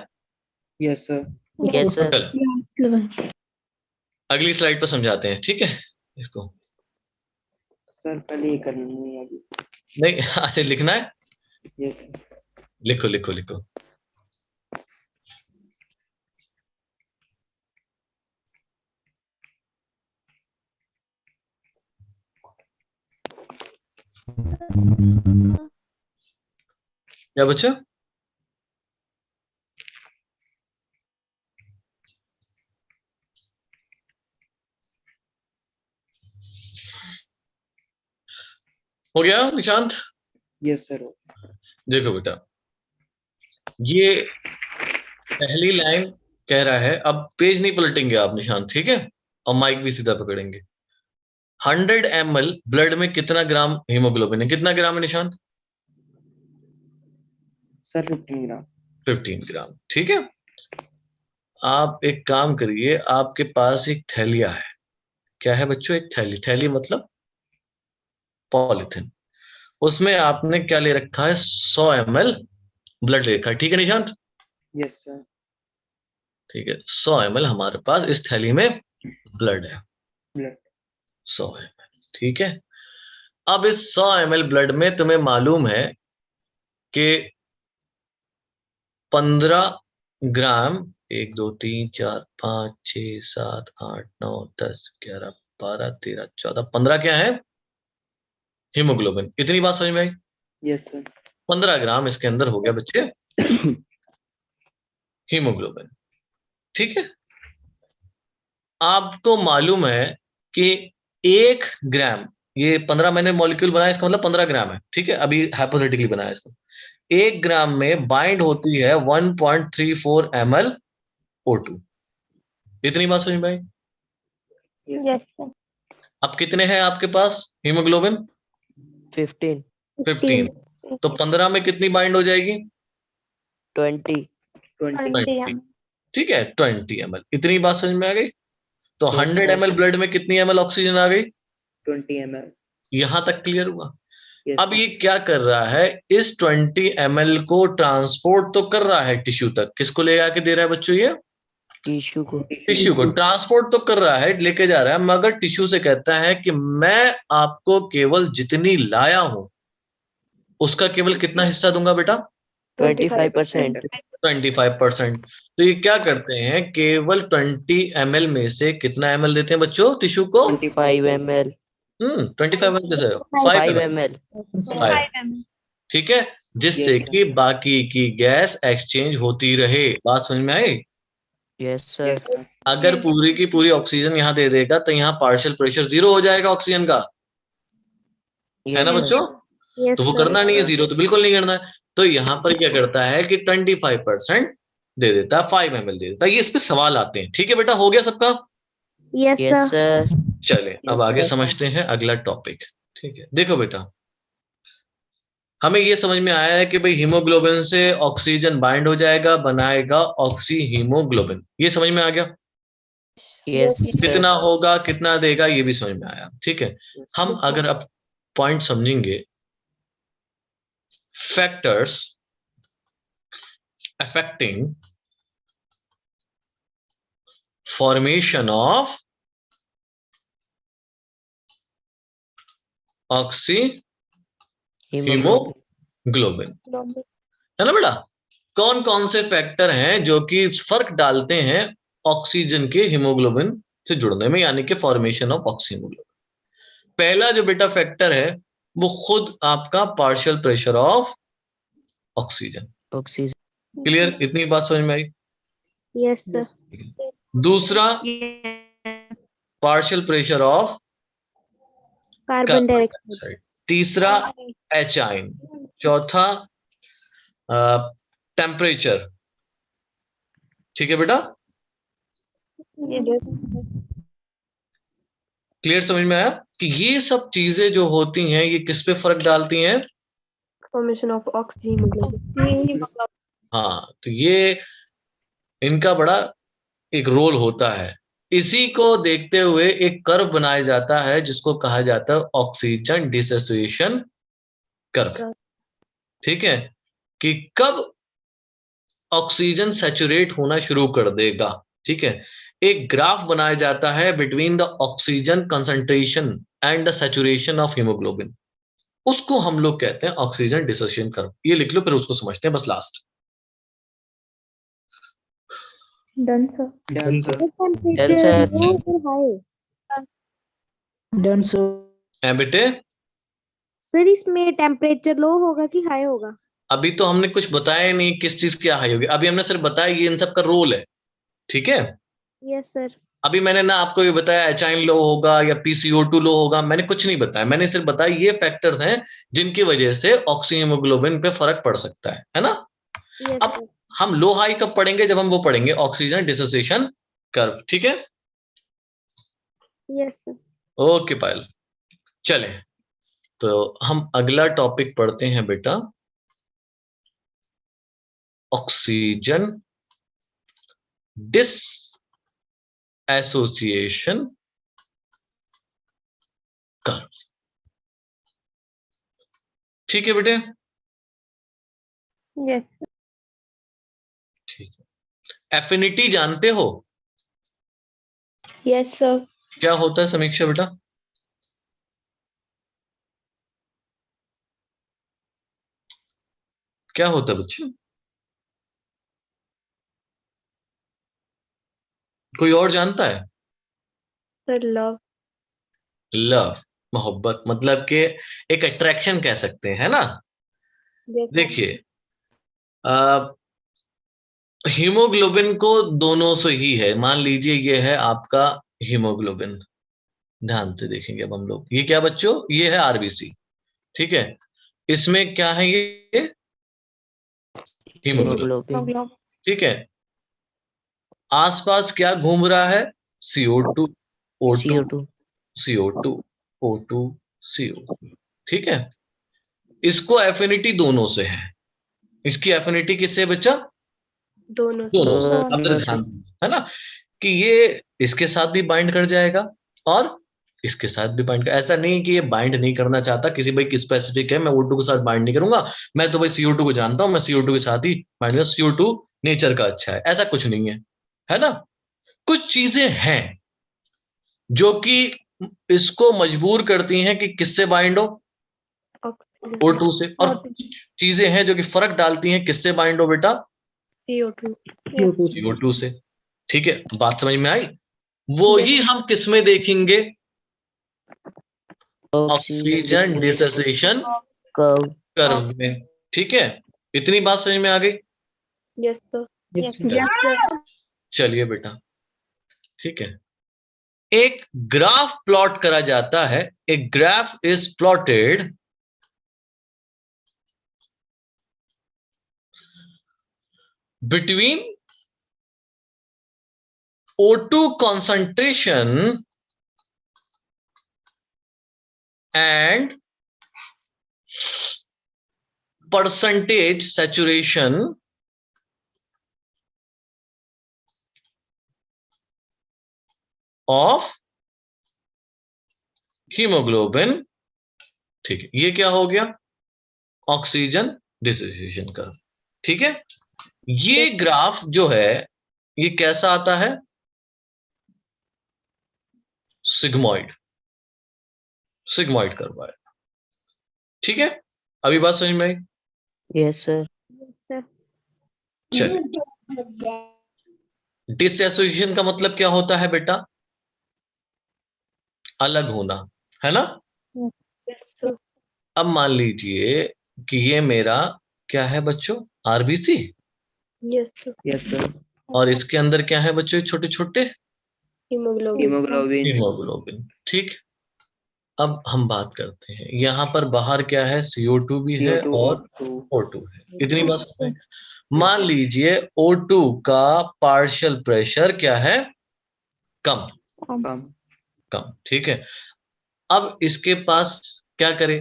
Yes sir. Yes, sir. चल, अगली स्लाइड पर समझाते हैं, ठीक है इसको। सर पहले ये करनी है अभी। नहीं, अच्छा लिखना है, यस सर। लिखो लिखो लिखो। क्या बच्चा? हो गया निशांत? Yes sir. देखो बेटा, ये पहली लाइन कह रहा है, अब पेज नहीं पलटेंगे आप निशांत, ठीक है, और माइक भी सीधा पकड़ेंगे। 100 ml ब्लड में कितना ग्राम हीमोग्लोबिन है? कितना ग्राम है निशांत? सर 15 ग्राम। 15 ग्राम, ठीक है। आप एक काम करिए, आपके पास एक थैलिया है। क्या है बच्चों? एक थैली। थैली मतलब पॉलिथिन। उसमें आपने क्या ले रखा है? 100 ml ब्लड ले रखा है, ठीक है निशांत? Yes sir. ठीक है, 100 ml हमारे पास इस थैली में ब्लड है। ब्लड 100 ml, ठीक है। अब इस 100 ml ब्लड में तुम्हें मालूम है कि 15 ग्राम, 1 2 3 4 5 6 7 8 9 10 11 12 13 14 15 क्या है? हीमोग्लोबिन। इतनी बात समझ में आई? Yes sir. 15 ग्राम इसके अंदर हो गया बच्चे हीमोग्लोबिन, ठीक है। आपको मालूम है कि 1 ग्राम, ये 15 मैंने मॉलिक्यूल बनाया, इसका मतलब 15 ग्राम है, ठीक है, अभी हाइपोथेटिकली बनाया इसको। 1 ग्राम में बाइंड होती है 1.34 ml O2। इतनी बात समझ में आई? Yes Yes, sir. अब कितने हैं आपके पास हीमोग्लोबिन? 15. 15। तो 15 में कितनी बाइंड हो जाएगी? 20. 20। ठीक है, 20 ml। इतनी बात समझ में आ गई? तो Yes, 100 sir. ml ब्लड में कितनी ml ऑक्सीजन आ गई? 20 ml। यहां तक क्लियर हुआ? यस अब ये क्या कर रहा है? इस 20 ml को ट्रांसपोर्ट तो कर रहा है टिश्यू तक। किसको ले आके दे रहा है बच्चों? ये Tissue को. टिश्यू को ट्रांसपोर्ट तो कर रहा है, लेके जा रहा है, मगर टिश्यू से कहता है कि मैं आपको केवल जितनी लाया हूं उसका केवल कितना हिस्सा दूंगा बेटा? 25%. 25%। तो ये क्या करते हैं, केवल 20 ml में से कितना ml देते हैं बच्चों टिश्यू को? 5 ml. 25 ml कैसे? 5 5 ml. 5, ठीक है, जिससे Yes, sir. कि बाकी की गैस एक्सचेंज होती रहे। बात समझ में आई? Yes, sir. Yes, sir. अगर पूरी की पूरी ऑक्सीजन यहाँ दे देगा तो यहाँ पार्शियल प्रेशर 0 हो जाएगा ऑक्सीजन का, है ना Yes, sir. बच्चों? Yes, तो वो sir. करना नहीं है 0, तो बिल्कुल नहीं करना है। तो यहाँ पर क्या करता है कि 25% दे देता है, 5 ml दे देता है। ये इस पे सवाल आते हैं। ठीक है बेटा, हो गया सबका? Yes, Yes, sir. sir. चले अब Yes, आगे sir. समझते हैं अगला टॉपिक। ठीक है, देखो बेटा, हमें ये समझ में आया है कि भाई हीमोग्लोबिन से ऑक्सीजन बाइंड हो जाएगा, बनाएगा ऑक्सी हीमोग्लोबिन। ये समझ में आ गया? Yes, sir. कितना होगा, कितना देगा, ये भी समझ में आया। ठीक है, हम अगर अब पॉइंट समझेंगे, factors affecting formation of oxy Hemoglobin. Haemoglobin, है ना बेटा? कौन कौन से फैक्टर हैं जो कि फर्क डालते हैं ऑक्सीजन के हीमोग्लोबिन से जुड़ने में, यानी कि फॉर्मेशन ऑफ ऑक्सी हीमोग्लोबिन? पहला जो बेटा फैक्टर है वो खुद आपका partial pressure of oxygen. Oxygen. Clear? इतनी बात समझ में आई? Yes, sir. दूसरा partial pressure of Carbon dioxide. तीसरा एचाइन, चौथा टेम्परेचर। ठीक है बेटा, क्लियर? समझ में आया कि ये सब चीजें जो होती हैं ये किस पे फर्क डालती हैं? Formation of oxyhemoglobin. हाँ, तो ये इनका बड़ा एक रोल होता है। इसी को देखते हुए एक कर्व बनाया जाता है जिसको कहा जाता है ऑक्सीजन डिसोसिएशन कर्व। ठीक है, कि कब ऑक्सीजन सैचुरेट होना शुरू कर देगा। ठीक है, एक ग्राफ बनाया जाता है between the oxygen concentration and the saturation of haemoglobin, उसको हम लोग कहते हैं ऑक्सीजन डिसोसिएशन कर्व। ये लिख लो, फिर उसको समझते हैं बस last. Done, sir. Done, sir. Yes, sir. low or high? Done, sir. है बेटे, सर इसमें टेम्परेचर लो होगा कि हाई होगा? अभी तो हमने कुछ बताया ही नहीं किस चीज क्या हाई होगी। अभी हमने सिर्फ बताया ये इन सब का रोल है। ठीक है, यस सर। अभी मैंने ना आपको ये बताया एचाइन लो होगा या PCO2 लो होगा, मैंने कुछ नहीं बताया। मैंने सिर्फ बताया ये फैक्टर्स हैं जिनकी वजह से ऑक्सी हीमोग्लोबिन पे फर्क पड़ सकता है ना? यस अब हम लो हाई कब पढ़ेंगे? जब हम वो पढ़ेंगे ऑक्सीजन डिसोसिएशन कर्व। ठीक है, यस सर। ओके पायल, चले तो हम अगला टॉपिक पढ़ते हैं बेटा, ऑक्सीजन डिस एसोसिएशन कर्व। ठीक है बेटे, Yes. ठीक है। एफिनिटी जानते हो Yes, sir. क्या होता है समीक्षा बेटा? क्या होता है बच्चे? कोई और जानता है? Sir, love. लव, मोहब्बत, मतलब कि एक अट्रैक्शन कह सकते हैं, है ना? Yes, sir. देखिए, हीमोग्लोबिन को दोनों से ही है। मान लीजिए ये है आपका हीमोग्लोबिन, ध्यान से देखेंगे अब हम लोग। ये क्या बच्चों? ये है आरबीसी। ठीक है, इसमें क्या है? ये हीमोग्लोबिन। Hemoglobin. ठीक है, आसपास क्या घूम रहा है? CO2, O2, CO2. CO2, O2, CO2। ठीक है, इसको एफिनिटी दोनों से है। इसकी एफिनिटी किससे बच्चा? दोनों दोनों से। दोनों अब जरा से। ध्यान से, है ना, कि ये इसके साथ भी बाइंड कर जाएगा और इसके साथ भी बाइंड कर। ऐसा नहीं कि ये बाइंड नहीं करना चाहता, किसी भाई स्पेसिफिक है मैं O2 के साथ बाइंड नहीं करूंगा, मैं तो भाई CO2 को जानता हूं, मैं CO2 के साथ ही बाइंड करूंगा, CO2 नेचर का अच्छा है, ऐसा कुछ नहीं है ना? कुछ चीजें हैं जो कि इसको मजबूर करती हैं कि किससे बाइंड हो? O2 से। और चीजें हैं जो कि फर्क डालती हैं, किससे बाइंड हो बेटा? CO2. CO2 से। ठीक है, बात समझ में आई? वो ही हम किस में देखेंगे? Oxygen dissociation curve. कर्व में। ठीक है, इतनी बात समझ में आ गई? Yes, sir. चलिए बेटा, ठीक है, एक ग्राफ प्लॉट करा जाता है। एक graph is plotted between O2 concentration and percentage saturation of haemoglobin. ठीक है, ये क्या हो गया? Oxygen dissociation curve. ठीक है, ये ग्राफ जो है ये कैसा आता है? सिग्मॉइड, सिग्मॉइड कर्व आएगा। ठीक है, अभी बात समझ में आई? Yes sir. चलिए, डिसोसिएशन का मतलब क्या होता है बेटा? अलग होना, है ना? Yes, sir. अब मान लीजिए कि ये मेरा क्या है बच्चों? RBC. Yes, sir. Yes sir. और इसके अंदर क्या है बच्चों? छोटे छोटे Hemoglobin. हीमोग्लोबिन। हीमोग्लोबिन। ठीक, अब हम बात करते हैं, यहां पर बाहर क्या है? CO2 भी है CO2 और O2 O2 है। इतनी बात समझ में? मान लीजिए O2 का पार्शियल प्रेशर क्या है? कम, कम। कम। ठीक है, अब इसके पास क्या करे?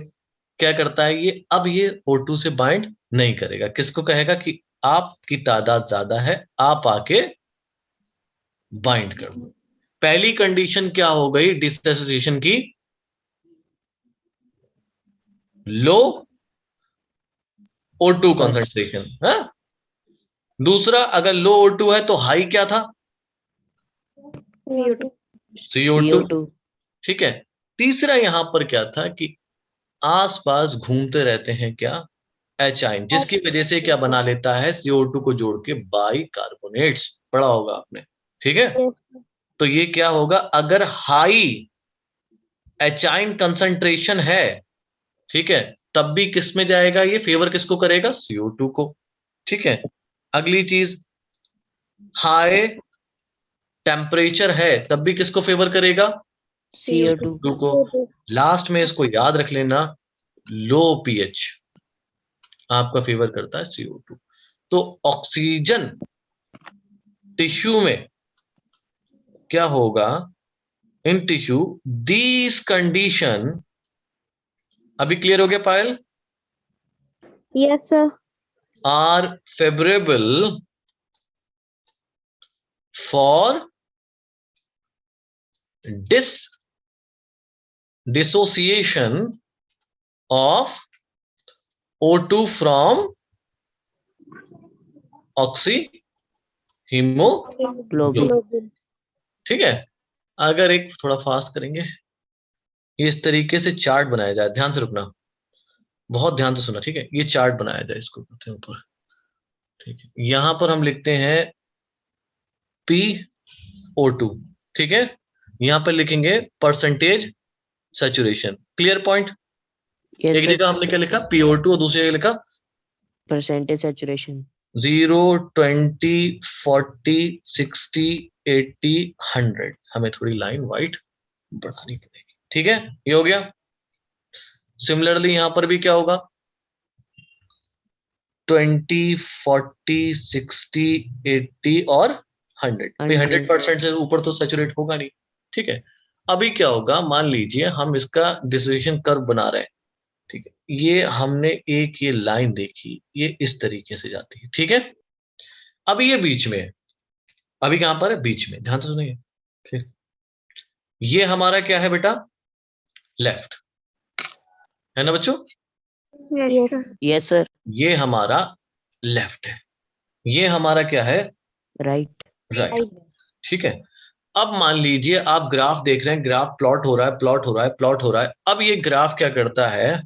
क्या करता है ये? अब ये O2 से बाइंड नहीं करेगा। किसको कहेगा कि आपकी तादाद ज्यादा है, आप आके बाइंड कर दो। पहली कंडीशन क्या हो गई डिसोसिएशन की? लो O2 कॉन्सेंट्रेशन। हाँ, दूसरा, अगर लो O2 है तो हाई क्या था? CO2. CO2। CO2। ठीक है, तीसरा यहां पर क्या था कि आसपास घूमते रहते हैं क्या? H आयन, जिसकी वजह से क्या बना लेता है? CO2 को जोड़ के बाई कार्बोनेट्स। पढ़ा होगा आपने। ठीक है, तो ये क्या होगा? अगर हाई H आयन कंसंट्रेशन है, ठीक है, तब भी किस में जाएगा? ये फेवर किसको करेगा? CO2 को। ठीक है, अगली चीज, हाई टेम्परेचर है तब भी किसको फेवर करेगा? CO2। CO2 को। लास्ट में इसको याद रख लेना, लो पीएच आपका फेवर करता है CO2। तो ऑक्सीजन टिश्यू में क्या होगा? इन टिश्यू दिस कंडीशन, अभी क्लियर हो गया Payal? Yes, sir. Are favourable for dissociation of O2 from oxy haemoglobin. Globin. ठीक है, अगर एक थोड़ा फास्ट करेंगे, इस तरीके से चार्ट बनाया जाए, ध्यान से रुकना, बहुत ध्यान से सुना। ठीक है, ये चार्ट बनाया जाए, इसको करते हैं ऊपर। ठीक है, यहां पर हम लिखते हैं PO2। ठीक है, यहां पर लिखेंगे percentage saturation. Clear point? Yes एक सर। जगह हमने क्या लिखा? PO2 और दूसरी जगह लिखा परसेंटेज सैचुरेशन। 0, 20, 40, 60, 80, 100। हमें थोड़ी लाइन वाइट बढ़ानी पड़ेगी। ठीक है, ये हो गया। सिमिलरली यहां पर भी क्या होगा? 20, 40, 60, 80 और 100। 100% से ऊपर तो सैचुरेट होगा नहीं। ठीक है, अभी क्या होगा? मान लीजिए हम इसका डिसोसिएशन कर्व बना रहे हैं। ठीक है, ये हमने एक ये लाइन देखी, ये इस तरीके से जाती है। ठीक है, अभी ये बीच में है। अभी कहां पर है? बीच में। ध्यान से सुनिए। ठीक, ये हमारा क्या है बेटा? लेफ्ट, है ना बच्चों? Yes, sir. Yes sir. ये हमारा लेफ्ट है, ये हमारा क्या है? राइट। राइट। ठीक है, अब मान लीजिए आप ग्राफ देख रहे हैं, ग्राफ प्लॉट हो रहा है, प्लॉट हो रहा है, प्लॉट हो रहा है। अब ये ग्राफ क्या करता है?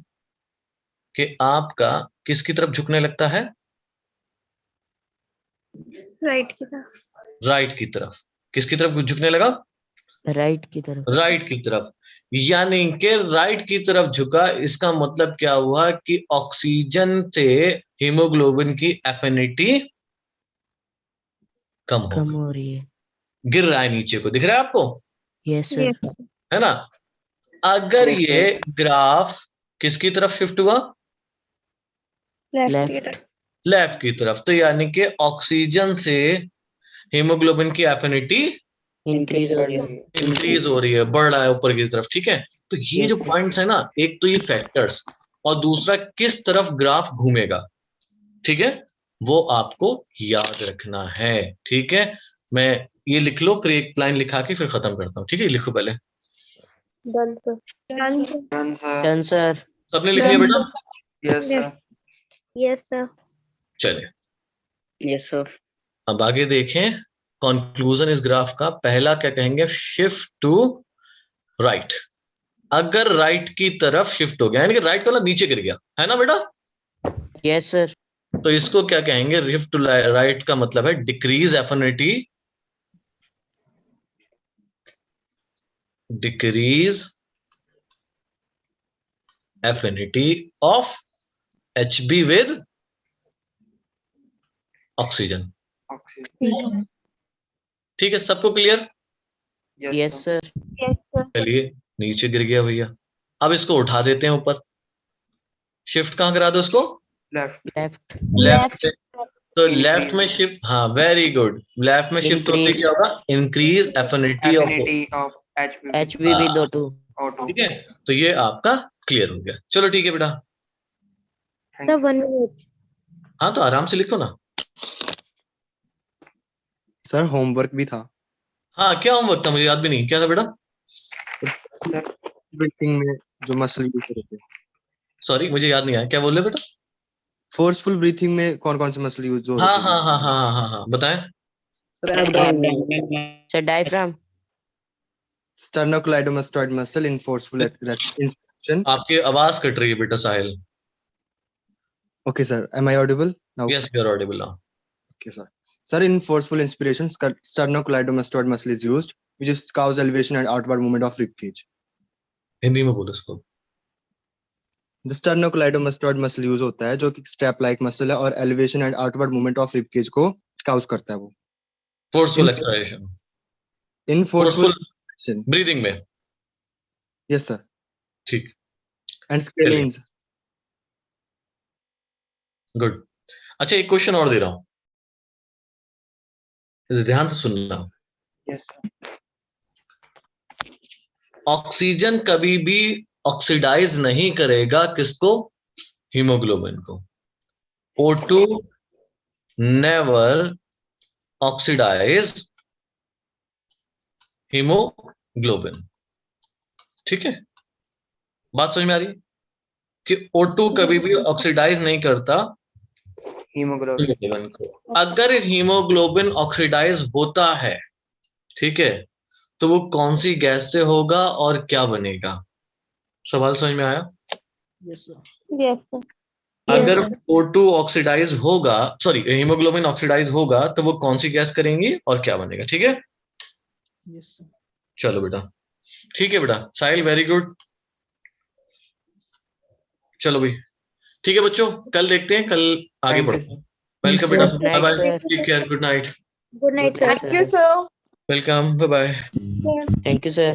कि आपका किसकी तरफ झुकने लगता है? राइट की तरफ। राइट की तरफ। किसकी तरफ झुकने लगा? राइट की तरफ। राइट की तरफ। यानी कि राइट की तरफ झुका, इसका मतलब क्या हुआ कि ऑक्सीजन से हीमोग्लोबिन की एफिनिटी कम कम हो हो रही है। गिर रहा है नीचे को, दिख रहा है आपको? Yes sir. है ना? अगर Yes, ये ग्राफ किसकी तरफ शिफ्ट हुआ? लेफ्ट की लेफ्ट। तरफ। लेफ्ट की तरफ, तो यानी कि ऑक्सीजन से हीमोग्लोबिन की एफिनिटी इंक्रीज हो रही है। इंक्रीज हो रही है, बढ़ रहा है ऊपर की तरफ। ठीक है, तो ये जो Yes, sir. पॉइंट्स है ना, एक तो ये फैक्टर्स, और दूसरा किस तरफ ग्राफ घूमेगा, ठीक है, वो आपको याद रखना है। ठीक है, मैं ये लिख लो, एक लाइन लिखा के फिर खत्म करता हूँ। ठीक है, लिखो पहले। Done sir. Done sir. Done, sir. Done sir. सबने लिख लिया बेटा? Yes, sir. Yes sir. चलिए Yes, sir. अब आगे देखें कंक्लूजन इस ग्राफ का। पहला क्या कहेंगे? Shift to right. अगर राइट की तरफ शिफ्ट हो गया, यानी कि राइट वाला नीचे गिर गया, है ना बेटा? Yes sir. तो इसको क्या कहेंगे? शिफ्ट टू राइट का मतलब है decrease affinity, decrease affinity of HB with oxygen. Oxygen. ठीक है, सबको clear? Yes, yes sir. Sir. Yes sir. चलिए नीचे गिर गया भैया, अब इसको उठा देते हैं ऊपर। शिफ्ट कहां करा दो इसको? Left. लेफ्ट। लेफ्ट। तो Increase. लेफ्ट में शिफ्ट, हाँ वेरी गुड, लेफ्ट में शिफ्ट होते Increase. क्या होगा? Increase affinity of. Affinity of HBB. HBB दो टू। O2. ठीक है, तो ये आपका क्लियर हो गया। चलो ठीक है बेटा, Thank सर you. 1 मिनट। हाँ तो आराम से लिखो ना। सर होमवर्क भी था। हाँ क्या होमवर्क था? मुझे याद भी नहीं, क्या था बेटा? Sir. ब्रीथिंग में जो मसल यूज करते हैं, सॉरी मुझे याद नहीं आया, क्या बोल रहे बेटा? फोर्सफुल ब्रीथिंग में कौन कौन से मसल यूज होते हाँ हैं? हाँ हाँ हाँ हाँ हाँ, बताएं। Sir diaphragm. Sternocleidomastoid muscle in forceful inspiration. आपकी आवाज कट रही है बेटा Sahil. Okay sir, am I audible now? Yes you are audible now. Okay sir. Sir, in forceful inspiration, sternocleidomastoid muscle is used, which is cause elevation and outward movement of rib cage. Hindi में बोलो इसको। The sternocleidomastoid muscle use होता है जो कि strap like muscle है और elevation and outward movement of rib cage को cause करता है वो। Forceful In- expiration, In forceful forceful inspiration, breathing में। yes sir. ठीक, And scalenes. गुड। अच्छा एक क्वेश्चन और दे रहा हूं, ध्यान से सुनना। Yes, sir. ऑक्सीजन कभी भी ऑक्सीडाइज नहीं करेगा किसको? हीमोग्लोबिन को। O2 never oxidise haemoglobin. ठीक है, बात समझ में आ रही है कि O2 कभी भी ऑक्सीडाइज नहीं करता Hemoglobin. हीमोग्लोबिन को। अगर हीमोग्लोबिन ऑक्सीडाइज होता है, ठीक है, तो वो कौन सी गैस से होगा और क्या बनेगा? सवाल समझ में आया? Yes sir. Yes, sir. अगर O2 ऑक्सीडाइज होगा, सॉरी हीमोग्लोबिन ऑक्सीडाइज होगा, तो वो कौन सी गैस करेंगी और क्या बनेगा? ठीक है, यस सर। चलो बेटा, ठीक है बेटा। साहिल वेरी गुड। चलो भाई, ठीक है बच्चों, कल देखते हैं, कल आगे Thank you, बढ़ते sir. हैं। वेलकम बेटा, Good bye night, bye, sir. Take care, good night, good night sir. Thank you, sir. Welcome, bye bye. Thank you sir.